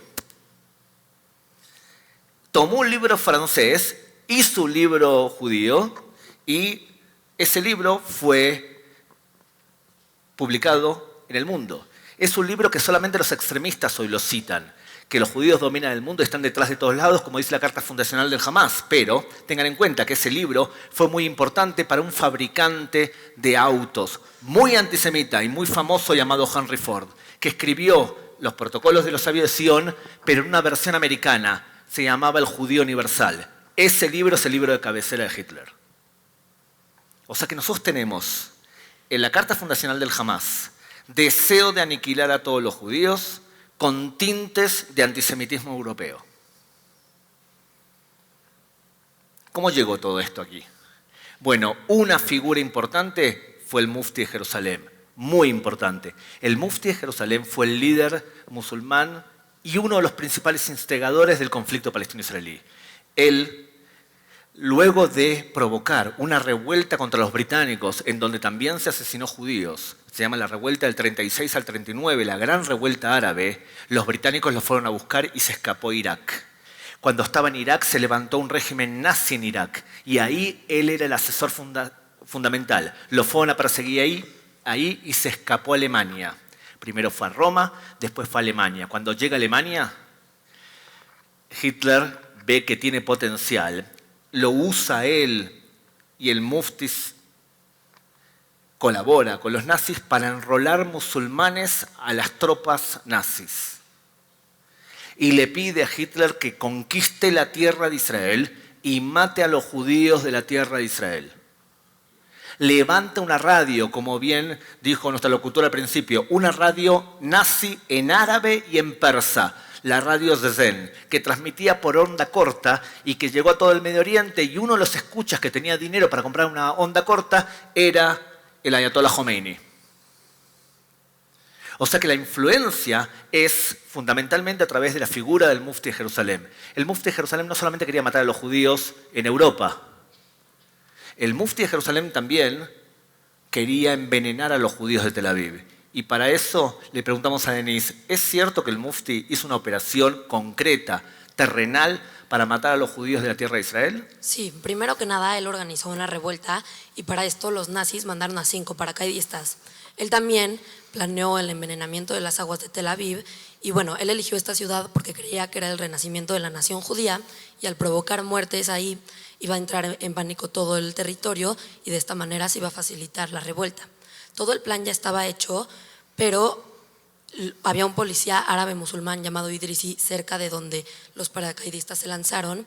Tomó un libro francés, hizo un libro judío y ese libro fue publicado en el mundo. Es un libro que solamente los extremistas hoy lo citan, que los judíos dominan el mundo y están detrás de todos lados, como dice la Carta Fundacional del Hamás. Pero tengan en cuenta que ese libro fue muy importante para un fabricante de autos muy antisemita y muy famoso llamado Henry Ford, que escribió los protocolos de los sabios de Sion, pero en una versión americana. Se llamaba El Judío Universal. Ese libro es el libro de cabecera de Hitler. O sea que nosotros tenemos en la Carta Fundacional del Hamás deseo de aniquilar a todos los judíos con tintes de antisemitismo europeo. ¿Cómo llegó todo esto aquí? Bueno, una figura importante fue el Mufti de Jerusalén, muy importante. El Mufti de Jerusalén fue el líder musulmán y uno de los principales instigadores del conflicto palestino-israelí. Él, luego de provocar una revuelta contra los británicos, en donde también se asesinó judíos, se llama la revuelta del 36 al 39, la gran revuelta árabe, los británicos lo fueron a buscar y se escapó a Irak. Cuando estaba en Irak se levantó un régimen nazi en Irak y ahí él era el asesor fundamental. Lo fueron a perseguir ahí y se escapó a Alemania. Primero fue a Roma, después fue a Alemania. Cuando llega a Alemania, Hitler ve que tiene potencial, lo usa él y el Mufti colabora con los nazis para enrolar musulmanes a las tropas nazis. Y le pide a Hitler que conquiste la tierra de Israel y mate a los judíos de la tierra de Israel. Levanta una radio, como bien dijo nuestra locutora al principio, una radio nazi en árabe y en persa, la radio Zezen, que transmitía por onda corta y que llegó a todo el Medio Oriente, y uno de los escuchas que tenía dinero para comprar una onda corta era el Ayatollah Khomeini. O sea que la influencia es fundamentalmente a través de la figura del Mufti de Jerusalén. El Mufti de Jerusalén no solamente quería matar a los judíos en Europa, el Mufti de Jerusalén también quería envenenar a los judíos de Tel Aviv. Y para eso le preguntamos a Denise, ¿es cierto que el Mufti hizo una operación concreta, terrenal, para matar a los judíos de la tierra de Israel?
Sí, primero que nada él organizó una revuelta y para esto los nazis mandaron a 5 paracaidistas. Él también planeó el envenenamiento de las aguas de Tel Aviv y bueno, él eligió esta ciudad porque creía que era el renacimiento de la nación judía y al provocar muertes ahí iba a entrar en pánico todo el territorio y de esta manera se iba a facilitar la revuelta. Todo el plan ya estaba hecho, pero había un policía árabe musulmán llamado Idrisi cerca de donde los paracaidistas se lanzaron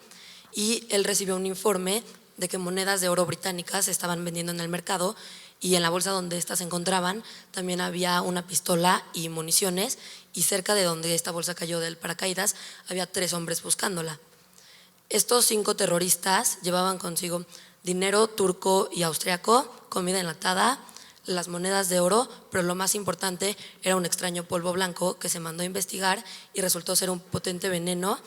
y él recibió un informe de que monedas de oro británicas se estaban vendiendo en el mercado y en la bolsa donde estas se encontraban también había una pistola y municiones y cerca de donde esta bolsa cayó del paracaídas había 3 hombres buscándola. Estos 5 terroristas llevaban consigo dinero turco y austriaco, comida enlatada, las monedas de oro, pero lo más importante era un extraño polvo blanco que se mandó a investigar y resultó ser un potente veneno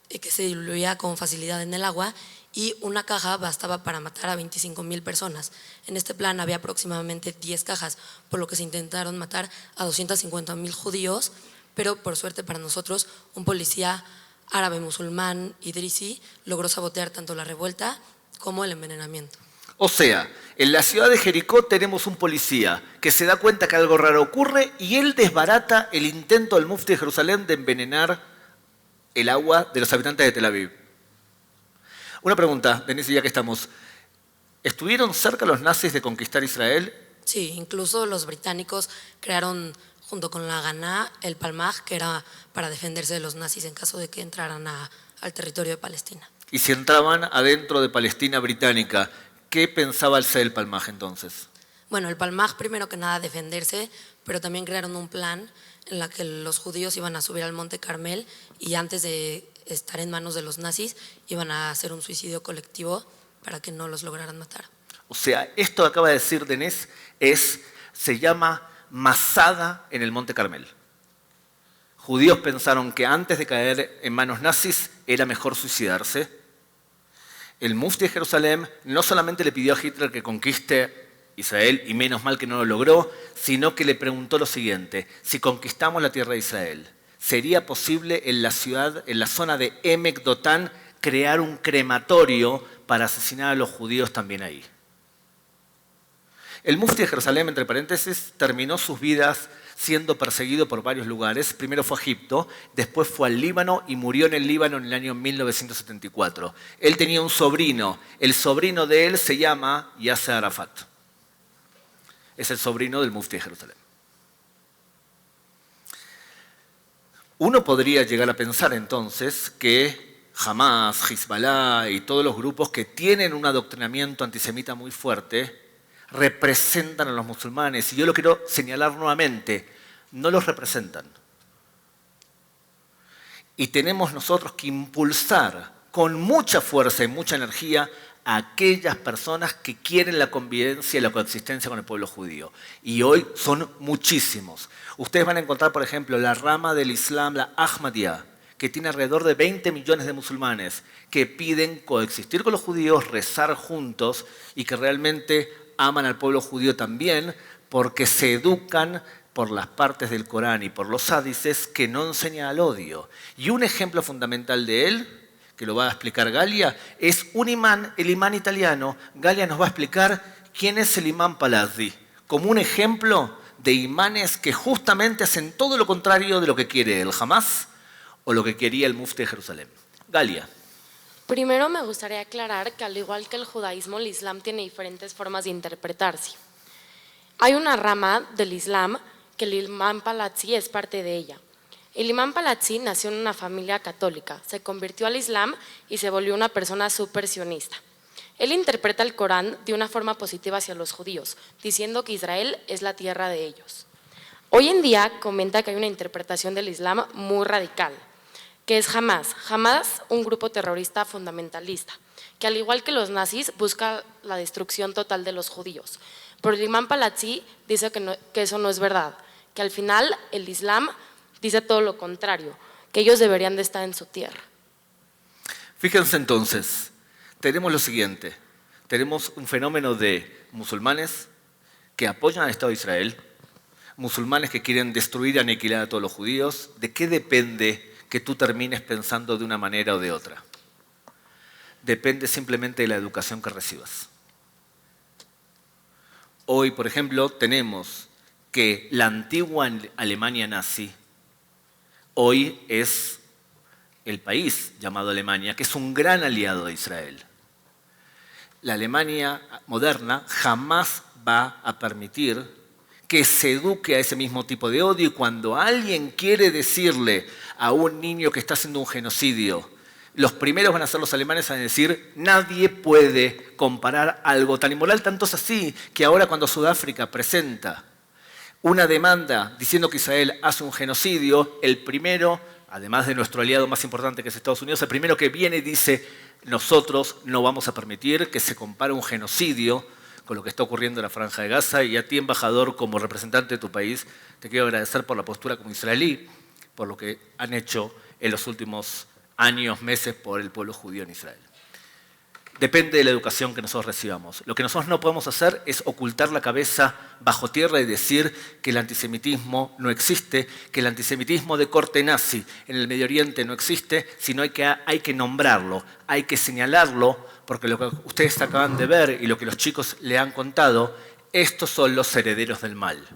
que se diluía con facilidad en el agua y una caja bastaba para matar a 25,000 personas. En este plan había aproximadamente 10 cajas, por lo que se intentaron matar a 250,000 judíos, pero por suerte para nosotros, un policía árabe musulmán, Idrisi, logró sabotear tanto la revuelta como el envenenamiento.
O sea, en la ciudad de Jericó tenemos un policía que se da cuenta que algo raro ocurre y él desbarata el intento del Mufti de Jerusalén de envenenar el agua de los habitantes de Tel Aviv. Una pregunta, Denise, ya que estamos. ¿Estuvieron cerca los nazis de conquistar Israel?
Sí, incluso los británicos crearon, junto con la Haganah, el Palmaj, que era para defenderse de los nazis en caso de que entraran al territorio de Palestina.
Y si entraban adentro de Palestina británica, ¿qué pensaba el Palmaj entonces?
Bueno, el Palmaj primero que nada defenderse, pero también crearon un plan en la que los judíos iban a subir al Monte Carmel y antes de estar en manos de los nazis iban a hacer un suicidio colectivo para que no los lograran matar.
O sea, esto que acaba de decir Denise se llama Masada en el Monte Carmel. Judíos pensaron que antes de caer en manos nazis era mejor suicidarse. El Mufti de Jerusalén no solamente le pidió a Hitler que conquiste Israel, y menos mal que no lo logró, sino que le preguntó lo siguiente: si conquistamos la tierra de Israel, ¿sería posible en la zona de Emek Dotán, crear un crematorio para asesinar a los judíos también ahí? El Mufti de Jerusalén, entre paréntesis, terminó sus vidas siendo perseguido por varios lugares. Primero fue a Egipto, después fue al Líbano y murió en el Líbano en el año 1974. Él tenía un sobrino. El sobrino de él se llama Yasser Arafat. Es el sobrino del Mufti de Jerusalén. Uno podría llegar a pensar entonces que Hamas, Hezbollah y todos los grupos que tienen un adoctrinamiento antisemita muy fuerte representan a los musulmanes. Y yo lo quiero señalar nuevamente, no los representan. Y tenemos nosotros que impulsar con mucha fuerza y mucha energía a aquellas personas que quieren la convivencia y la coexistencia con el pueblo judío. Y hoy son muchísimos. Ustedes van a encontrar, por ejemplo, la rama del Islam, la Ahmadiyya, que tiene alrededor de 20 millones de musulmanes que piden coexistir con los judíos, rezar juntos y que realmente aman al pueblo judío también porque se educan por las partes del Corán y por los hadices que no enseñan al odio. Y un ejemplo fundamental de él, que lo va a explicar Galia, es un imán, el imán italiano. Galia nos va a explicar quién es el imán Palazzi, como un ejemplo de imanes que justamente hacen todo lo contrario de lo que quiere el Hamas o lo que quería el Mufti de Jerusalén. Galia.
Primero me gustaría aclarar que al igual que el judaísmo, el islam tiene diferentes formas de interpretarse. Hay una rama del islam que el imán Palazzi es parte de ella. El imán Palazzi nació en una familia católica, se convirtió al islam y se volvió una persona súper sionista. Él interpreta el Corán de una forma positiva hacia los judíos, diciendo que Israel es la tierra de ellos. Hoy en día comenta que hay una interpretación del islam muy radical, que es Hamas, un grupo terrorista fundamentalista, que al igual que los nazis busca la destrucción total de los judíos. Pero el imán Palazzi dice que eso no es verdad, que al final el Islam dice todo lo contrario, que ellos deberían de estar en su tierra.
Fíjense entonces, tenemos lo siguiente, tenemos un fenómeno de musulmanes que apoyan al Estado de Israel, musulmanes que quieren destruir y aniquilar a todos los judíos, ¿de qué depende que tú termines pensando de una manera o de otra? Depende simplemente de la educación que recibas. Hoy, por ejemplo, tenemos que la antigua Alemania nazi hoy es el país llamado Alemania, que es un gran aliado de Israel. La Alemania moderna jamás va a permitir que se eduque a ese mismo tipo de odio, y cuando alguien quiere decirle a un niño que está haciendo un genocidio, los primeros van a ser los alemanes a decir: nadie puede comparar algo tan inmoral. Tanto es así que ahora, cuando Sudáfrica presenta una demanda diciendo que Israel hace un genocidio, el primero, además de nuestro aliado más importante que es Estados Unidos, el primero que viene y dice: nosotros no vamos a permitir que se compare un genocidio con lo que está ocurriendo en la Franja de Gaza. Y a ti, embajador, como representante de tu país, te quiero agradecer por la postura como israelí, por lo que han hecho en los últimos años, meses, por el pueblo judío en Israel. Depende de la educación que nosotros recibamos. Lo que nosotros no podemos hacer es ocultar la cabeza bajo tierra y decir que el antisemitismo no existe, que el antisemitismo de corte nazi en el Medio Oriente no existe, sino hay que nombrarlo, hay que señalarlo, porque lo que ustedes acaban de ver y lo que los chicos le han contado, estos son los herederos del mal.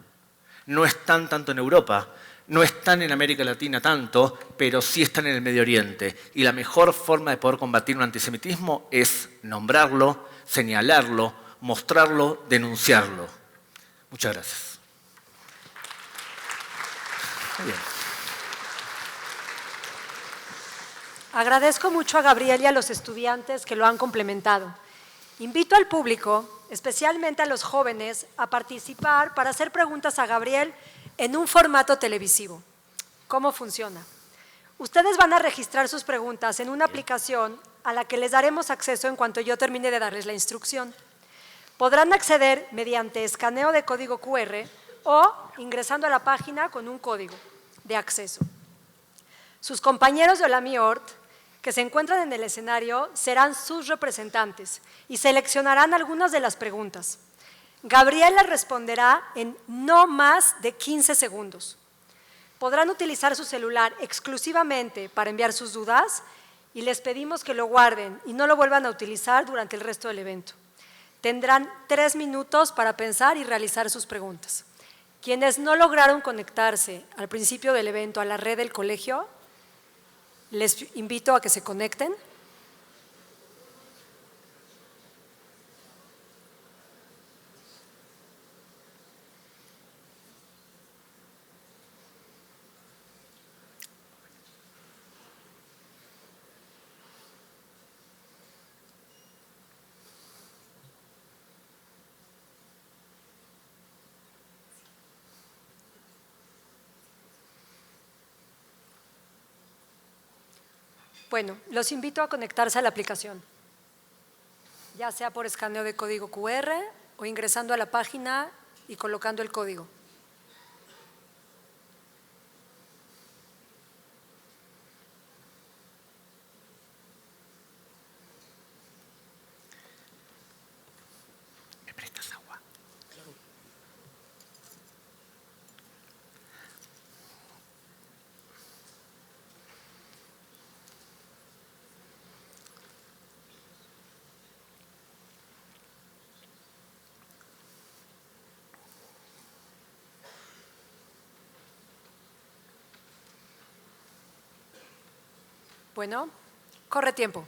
No están tanto en Europa, no están en América Latina tanto, pero sí están en el Medio Oriente. Y la mejor forma de poder combatir un antisemitismo es nombrarlo, señalarlo, mostrarlo, denunciarlo. Muchas gracias. Muy bien.
Agradezco mucho a Gabriel y a los estudiantes que lo han complementado. Invito al público, especialmente a los jóvenes, a participar para hacer preguntas a Gabriel en un formato televisivo. ¿Cómo funciona? Ustedes van a registrar sus preguntas en una aplicación a la que les daremos acceso en cuanto yo termine de darles la instrucción. Podrán acceder mediante escaneo de código QR o ingresando a la página con un código de acceso. Sus compañeros de Olami Ort, que se encuentran en el escenario, serán sus representantes y seleccionarán algunas de las preguntas. Gabriel les responderá en no más de 15 segundos. Podrán utilizar su celular exclusivamente para enviar sus dudas y les pedimos que lo guarden y no lo vuelvan a utilizar durante el resto del evento. Tendrán 3 minutos para pensar y realizar sus preguntas. Quienes no lograron conectarse al principio del evento a la red del colegio, les invito a que se conecten. Bueno, los invito a conectarse a la aplicación, ya sea por escaneo de código QR o ingresando a la página y colocando el código.
¿Me prestas agua?
Claro.
Bueno, corre tiempo.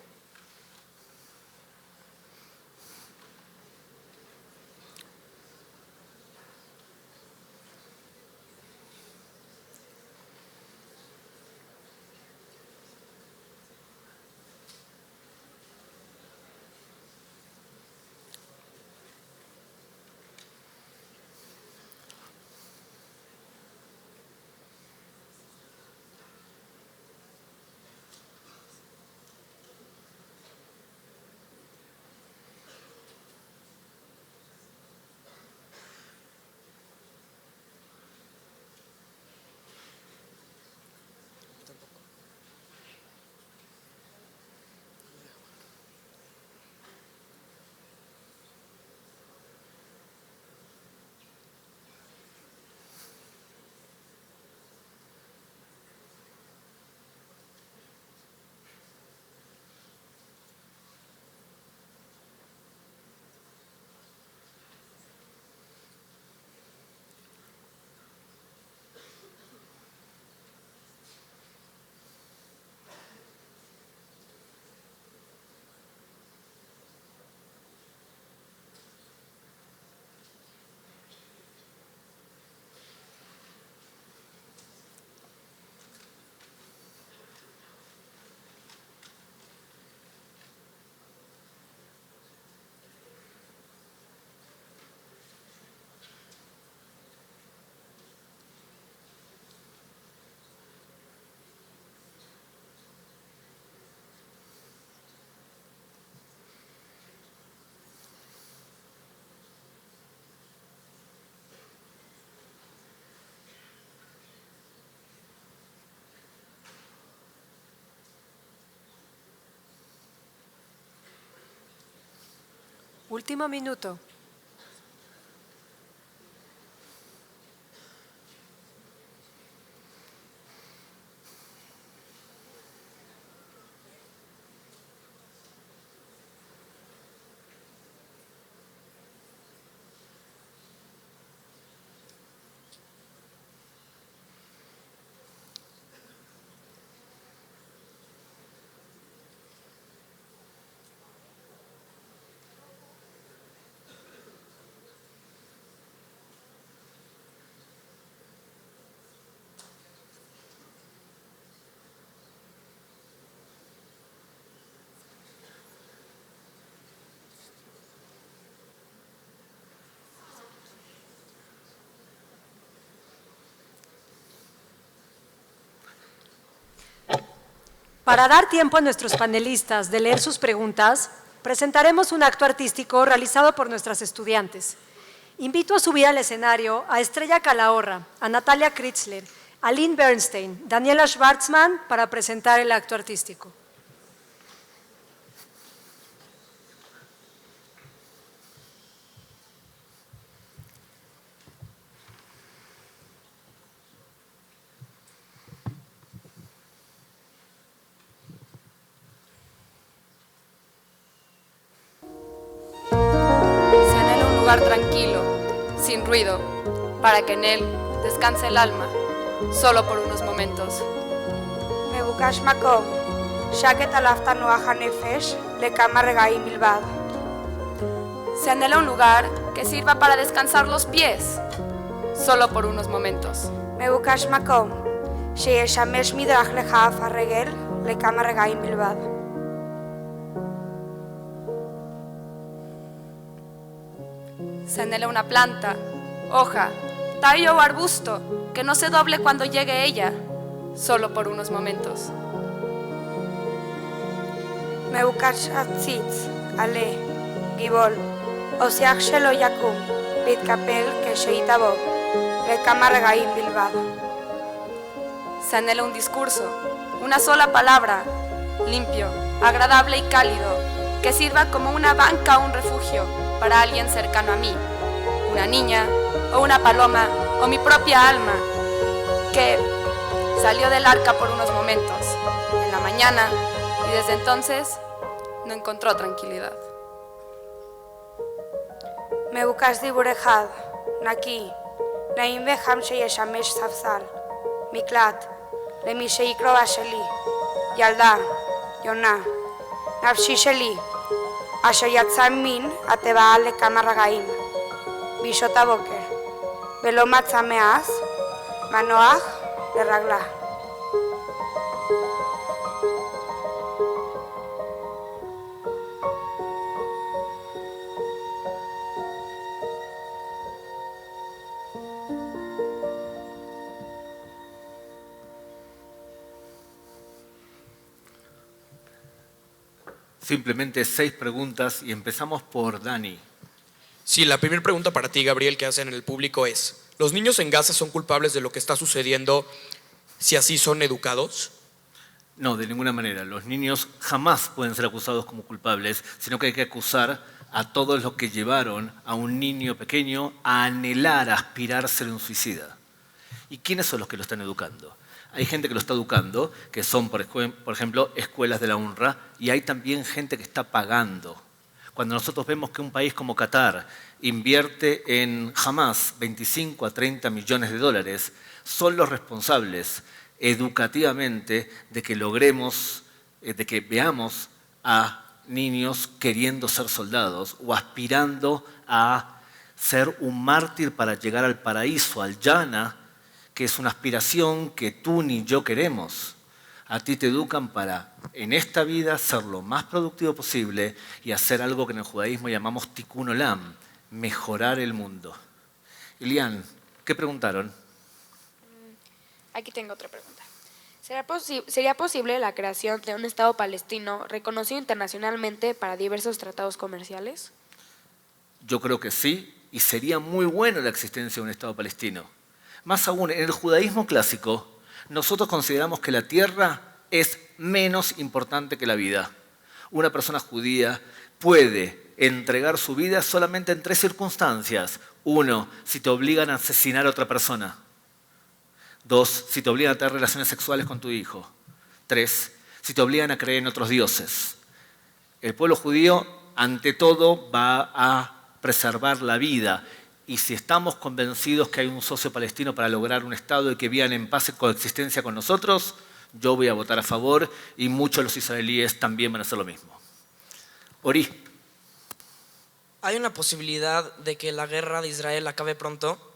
Último minuto. Para dar tiempo a nuestros panelistas de leer sus preguntas, presentaremos un acto artístico realizado por nuestras estudiantes. Invito a subir al escenario a Estrella Calahorra, a Natalia Kritzler, a Lynn Bernstein, Daniela Schwartzman para presentar el acto artístico.
Tranquilo, sin ruido, para que en él descanse el alma, solo por unos momentos.
מבוקש מקום, שקט עליו תנוח הנפש לכמה רגעים בלבד.
Se anhela un lugar que sirva para descansar los pies, solo por unos momentos.
מבוקש מקום, שישמש מדרך לכף הרגל לכמה רגעים בלבד.
Se anhela una planta, hoja, tallo o arbusto que no se doble cuando llegue ella, solo por unos momentos.
מבוקש עציץ, עלה, גיבול, או שיח שלא יקום, להתקפל כשיתבוא, לכמה רגעים בלבד.
Se anhela un discurso, una sola palabra, limpio, agradable y cálido, que sirva como una banca o un refugio para alguien cercano a mí, una niña o una paloma o mi propia alma, que salió del arca por unos momentos, en la mañana, y desde entonces no encontró tranquilidad.
מבוקש דיבור אחד, נקי, נעים וחם שישמש ספסל, מקלט, למי שיקרא שלי, ילדה, יונה, נפשי שלי, אשר יצא מן התיבה לכמה רגעים, בשעות הבוקר, ולא מצא מאז מנוח לרגלה.
Simplemente 6 preguntas y empezamos por Dani.
Sí, la primera pregunta para ti, Gabriel, que hacen en el público es: ¿los niños en Gaza son culpables de lo que está sucediendo si así son educados?
No, de ninguna manera. Los niños jamás pueden ser acusados como culpables, sino que hay que acusar a todos los que llevaron a un niño pequeño a anhelar, a aspirar a ser un suicida. ¿Y quiénes son los que lo están educando? Hay gente que lo está educando, que son, por ejemplo, escuelas de la UNRWA, y hay también gente que está pagando. Cuando nosotros vemos que un país como Qatar invierte en Hamas 25 a 30 millones de dólares, son los responsables educativamente de que logremos, de que veamos a niños queriendo ser soldados o aspirando a ser un mártir para llegar al paraíso, al Jannah, que es una aspiración que tú ni yo queremos. A ti te educan para, en esta vida, ser lo más productivo posible y hacer algo que en el judaísmo llamamos tikkun olam, mejorar el mundo. Ilian, ¿qué preguntaron?
Aquí tengo otra pregunta. ¿Sería posible la creación de un Estado palestino reconocido internacionalmente para diversos tratados comerciales?
Yo creo que sí, y sería muy buena la existencia de un Estado palestino. Más aún, en el judaísmo clásico, nosotros consideramos que la tierra es menos importante que la vida. Una persona judía puede entregar su vida solamente en 3 circunstancias. 1, si te obligan a asesinar a otra persona. 2, si te obligan a tener relaciones sexuales con tu hijo. 3, si te obligan a creer en otros dioses. El pueblo judío, ante todo, va a preservar la vida. Y si estamos convencidos que hay un socio palestino para lograr un Estado y que vivan en paz y coexistencia con nosotros, yo voy a votar a favor y muchos de los israelíes también van a hacer lo mismo. Ori.
¿Hay una posibilidad de que la guerra de Israel acabe pronto?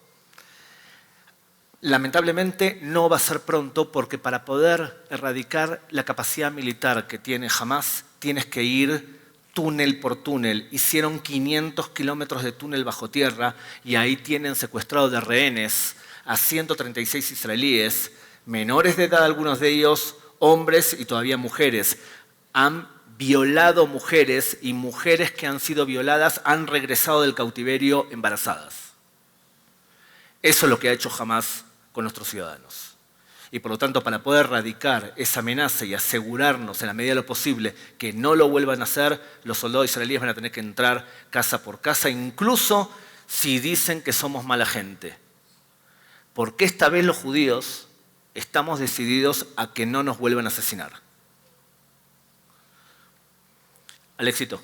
Lamentablemente no va a ser pronto porque para poder erradicar la capacidad militar que tiene Hamás, tienes que ir túnel por túnel. Hicieron 500 kilómetros de túnel bajo tierra y ahí tienen secuestrados de rehenes a 136 israelíes, menores de edad algunos de ellos, hombres y todavía mujeres. Han violado mujeres y mujeres que han sido violadas han regresado del cautiverio embarazadas. Eso es lo que ha hecho Hamás con nuestros ciudadanos. Y por lo tanto, para poder erradicar esa amenaza y asegurarnos en la medida de lo posible que no lo vuelvan a hacer, los soldados israelíes van a tener que entrar casa por casa, incluso si dicen que somos mala gente. Porque esta vez los judíos estamos decididos a que no nos vuelvan a asesinar. Alexito.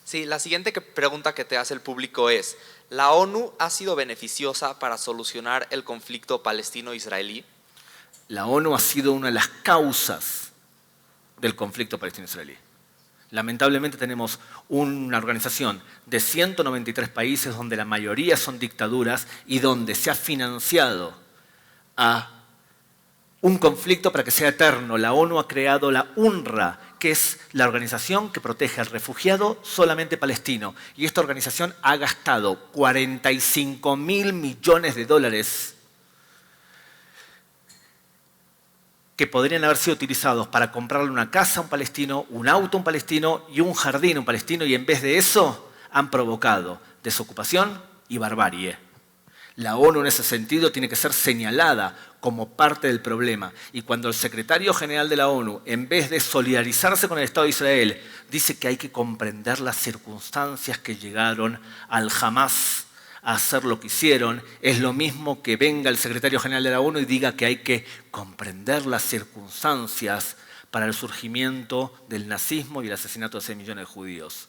Sí, la siguiente pregunta que te hace el público es, ¿la ONU ha sido beneficiosa para solucionar el conflicto palestino-israelí?
La ONU ha sido una de las causas del conflicto palestino-israelí. Lamentablemente tenemos una organización de 193 países donde la mayoría son dictaduras y donde se ha financiado a un conflicto para que sea eterno. La ONU ha creado la UNRWA, que es la organización que protege al refugiado solamente palestino. Y esta organización ha gastado $45.000 millones que podrían haber sido utilizados para comprarle una casa a un palestino, un auto a un palestino y un jardín a un palestino, y en vez de eso han provocado desocupación y barbarie. La ONU en ese sentido tiene que ser señalada como parte del problema. Y cuando el secretario general de la ONU, en vez de solidarizarse con el Estado de Israel, dice que hay que comprender las circunstancias que llegaron al Hamás a hacer lo que hicieron, es lo mismo que venga el secretario general de la ONU y diga que hay que comprender las circunstancias para el surgimiento del nazismo y el asesinato de 6 millones de judíos.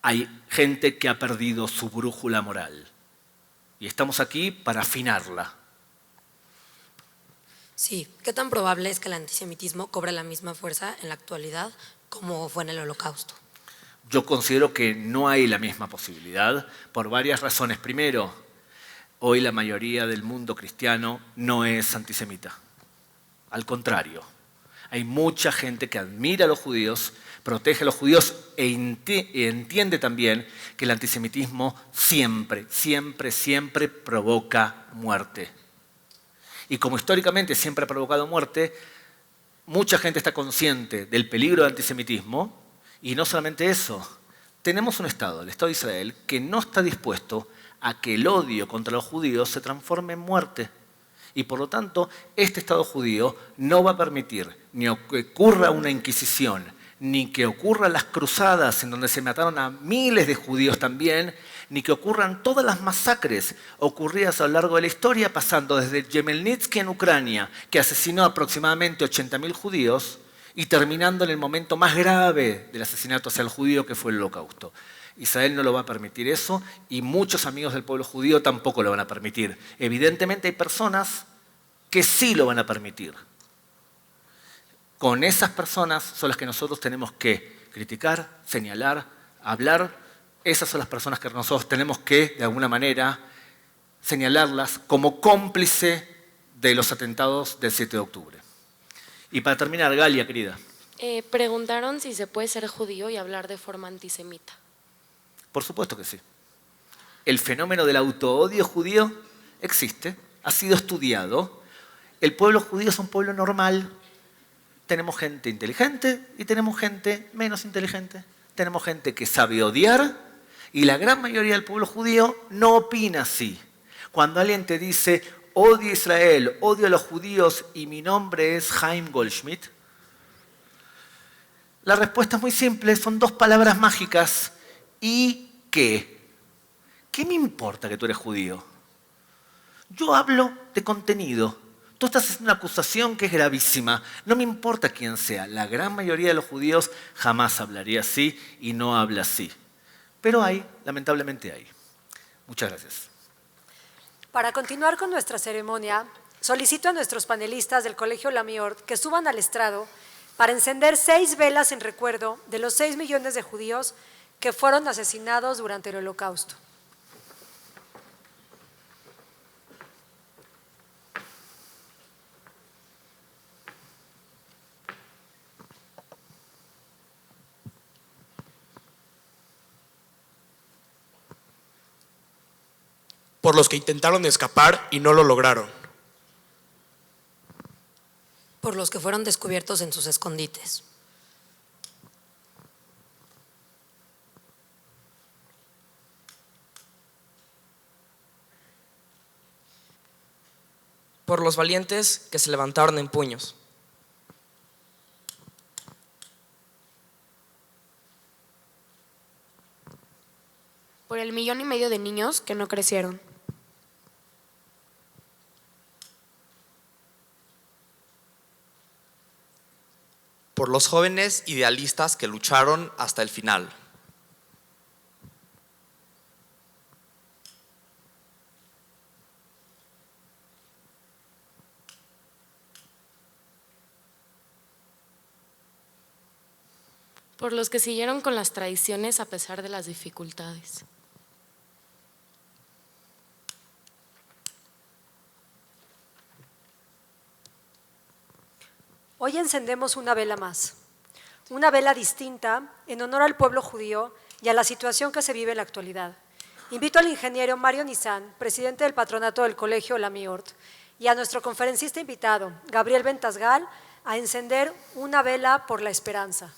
Hay gente que ha perdido su brújula moral. Y estamos aquí para afinarla.
Sí, ¿qué tan probable es que el antisemitismo cobre la misma fuerza en la actualidad como fue en el Holocausto?
Yo considero que no hay la misma posibilidad por varias razones. Primero, hoy la mayoría del mundo cristiano no es antisemita. Al contrario, hay mucha gente que admira a los judíos, protege a los judíos e entiende también que el antisemitismo siempre provoca muerte. Y como históricamente siempre ha provocado muerte, mucha gente está consciente del peligro del antisemitismo y no solamente eso. Tenemos un Estado, el Estado de Israel, que no está dispuesto a que el odio contra los judíos se transforme en muerte. Y por lo tanto, este Estado judío no va a permitir ni que ocurra una inquisición, ni que ocurran las cruzadas en donde se mataron a miles de judíos también, ni que ocurran todas las masacres ocurridas a lo largo de la historia, pasando desde Yemelnitsky en Ucrania, que asesinó aproximadamente 80.000 judíos, y terminando en el momento más grave del asesinato hacia el judío, que fue el Holocausto. Israel no lo va a permitir eso, y muchos amigos del pueblo judío tampoco lo van a permitir. Evidentemente hay personas que sí lo van a permitir. Con esas personas son las que nosotros tenemos que criticar, señalar, hablar. Esas son las personas que nosotros tenemos que, de alguna manera, señalarlas como cómplice de los atentados del 7 de octubre. Y para terminar, Galia, querida.
Preguntaron si se puede ser judío y hablar de forma antisemita.
Por supuesto que sí. El fenómeno del autoodio judío existe, ha sido estudiado. El pueblo judío es un pueblo normal. Tenemos gente inteligente y tenemos gente menos inteligente. Tenemos gente que sabe odiar y la gran mayoría del pueblo judío no opina así. Cuando alguien te dice, odio a Israel, odio a los judíos y mi nombre es Chaim Goldschmidt, La respuesta es muy simple, son dos palabras mágicas. ¿Y qué? ¿Qué me importa que tú eres judío? Yo hablo de contenido. Tú estás haciendo una acusación que es gravísima. No me importa quién sea. La gran mayoría de los judíos jamás hablaría así y no habla así. Pero hay, lamentablemente hay. Muchas gracias.
Para continuar con nuestra ceremonia, solicito a nuestros panelistas del Colegio Olamí Ort que suban al estrado para encender 6 velas en recuerdo de los 6 millones de judíos que fueron asesinados durante el Holocausto.
Por los que intentaron escapar y no lo lograron.
Por los que fueron descubiertos en sus escondites.
Por los valientes que se levantaron en puños.
Por el 1,5 millones de niños que no crecieron.
Por los jóvenes idealistas que lucharon hasta el final.
Por los que siguieron con las tradiciones a pesar de las dificultades.
Hoy encendemos una vela más, una vela distinta en honor al pueblo judío y a la situación que se vive en la actualidad. Invito al ingeniero Mario Nissan, presidente del patronato del Colegio Olamí Ort, y a nuestro conferencista invitado, Gabriel Ventasgal, a encender una vela por la esperanza.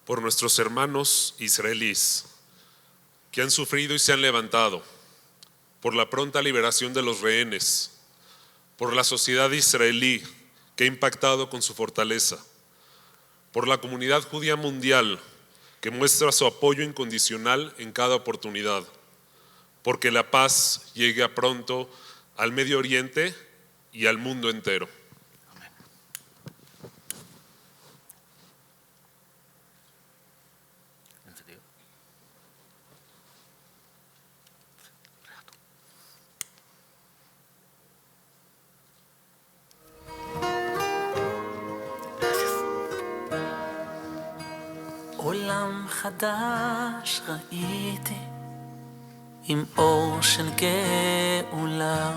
Por nuestros hermanos israelíes que han sufrido y se han levantado, por la pronta liberación de los rehenes, por la sociedad israelí que ha impactado con su fortaleza, por la comunidad judía mundial que muestra su apoyo incondicional en cada oportunidad, porque la paz llegue pronto al Medio Oriente y al mundo entero.
עולם חדש ראיתי עם אור של גאולה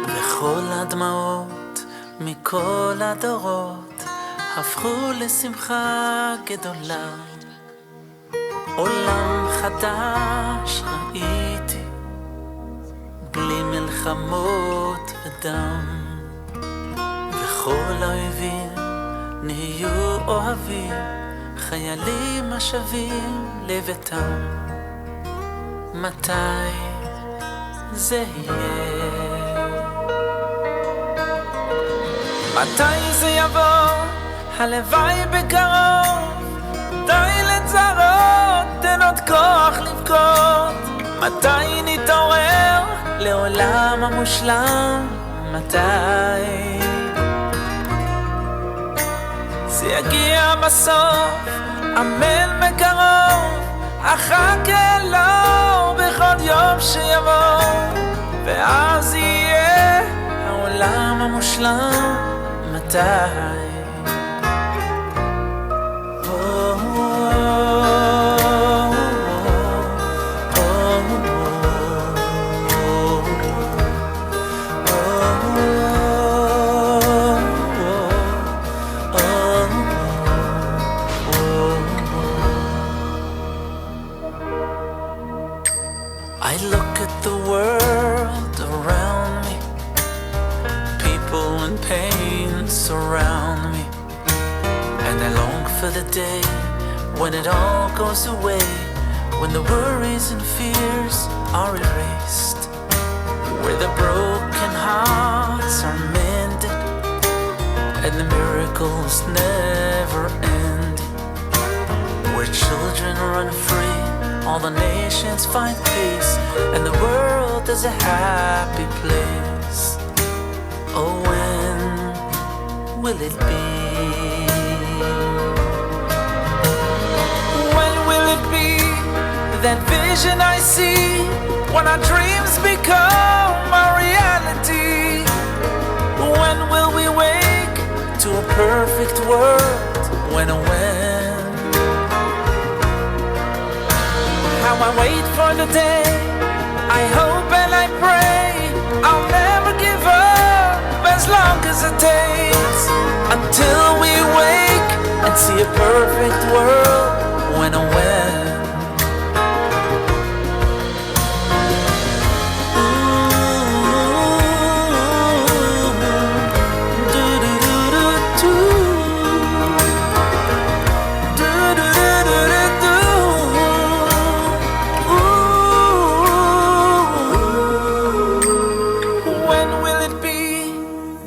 וכל הדמעות מכל הדורות הפכו לשמחה גדולה עולם חדש ראיתי בלי מלחמות ודם וכל האויבים נהיו אוהבים חיילים השבים לביתם מתי זה יהיה? מתי זה יבוא? הלוואי בקרוב די לצרות תן עוד כוח לבכות מתי נתעורר לעולם המושלם מתי זה יגיע בסוף אמן בקרוב אחכה לו בכל יום שיבוא ואז יהיה העולם המושלם מתי surround me, and I long for the day when it all goes away, when the worries and fears are erased, where the broken hearts are mended, and the miracles never end, where children run free, all the nations find peace, and the world is a happy place. Oh, when will it be? When will it be, that vision I see, when our dreams become a reality? When will we wake to a perfect world? When? How I wait for the day, I hope and I pray, I'll never give up as long as it takes, until we wake and see a perfect world. When?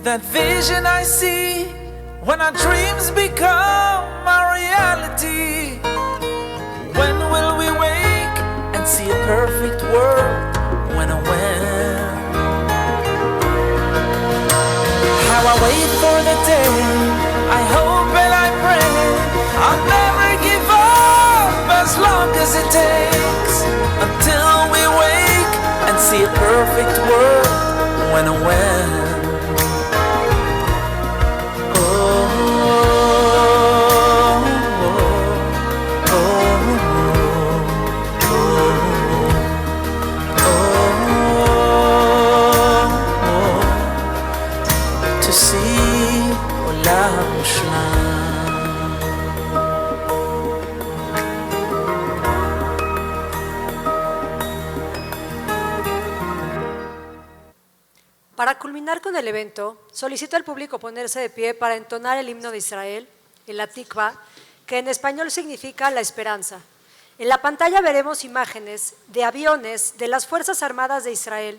That vision I see, when our dreams become a reality. When will we wake and see a perfect world? When? How I wait for the day, I hope and I pray, I'll never give up as long as it takes, until we wake and see a perfect world. When?
Para culminar con el evento, solicito al público ponerse de pie para entonar el himno de Israel, el Hatikvá, que en español significa la esperanza. En la pantalla veremos imágenes de aviones de las Fuerzas Armadas de Israel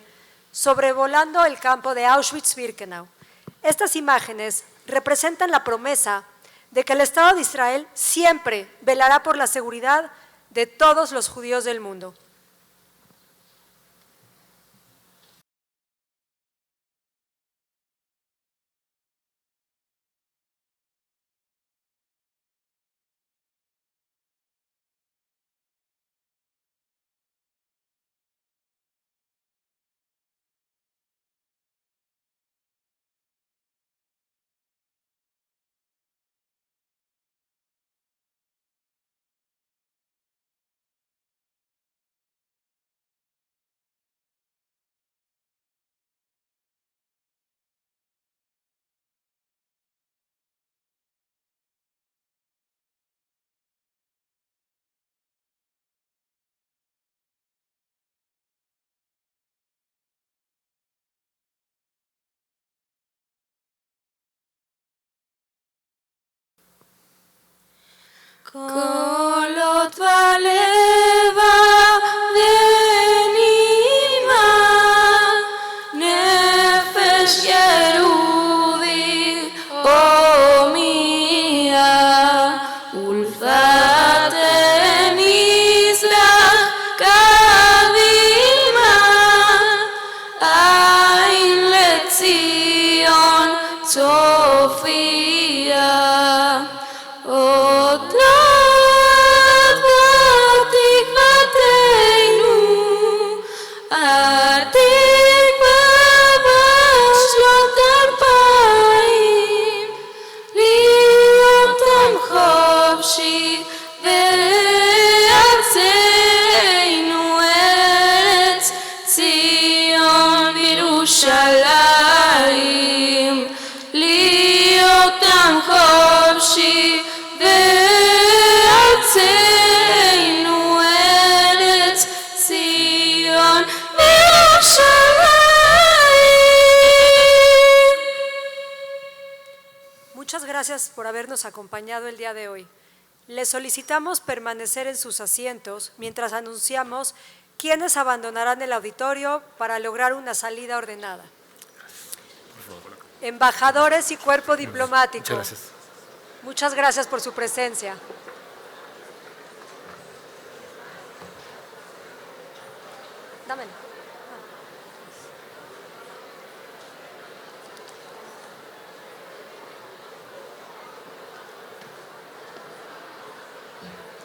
sobrevolando el campo de Auschwitz-Birkenau. Estas imágenes representan la promesa de que el Estado de Israel siempre velará por la seguridad de todos los judíos del mundo.
Kolot valeva denima nefesh yerudi omia ulfaten isla kadima ain letzion Sofia. Otra
gracias por habernos acompañado el día de hoy. Les solicitamos permanecer en sus asientos mientras anunciamos quiénes abandonarán el auditorio para lograr una salida ordenada. Embajadores y cuerpo diplomático.
Muchas gracias.
Muchas gracias por su presencia. Dámelo.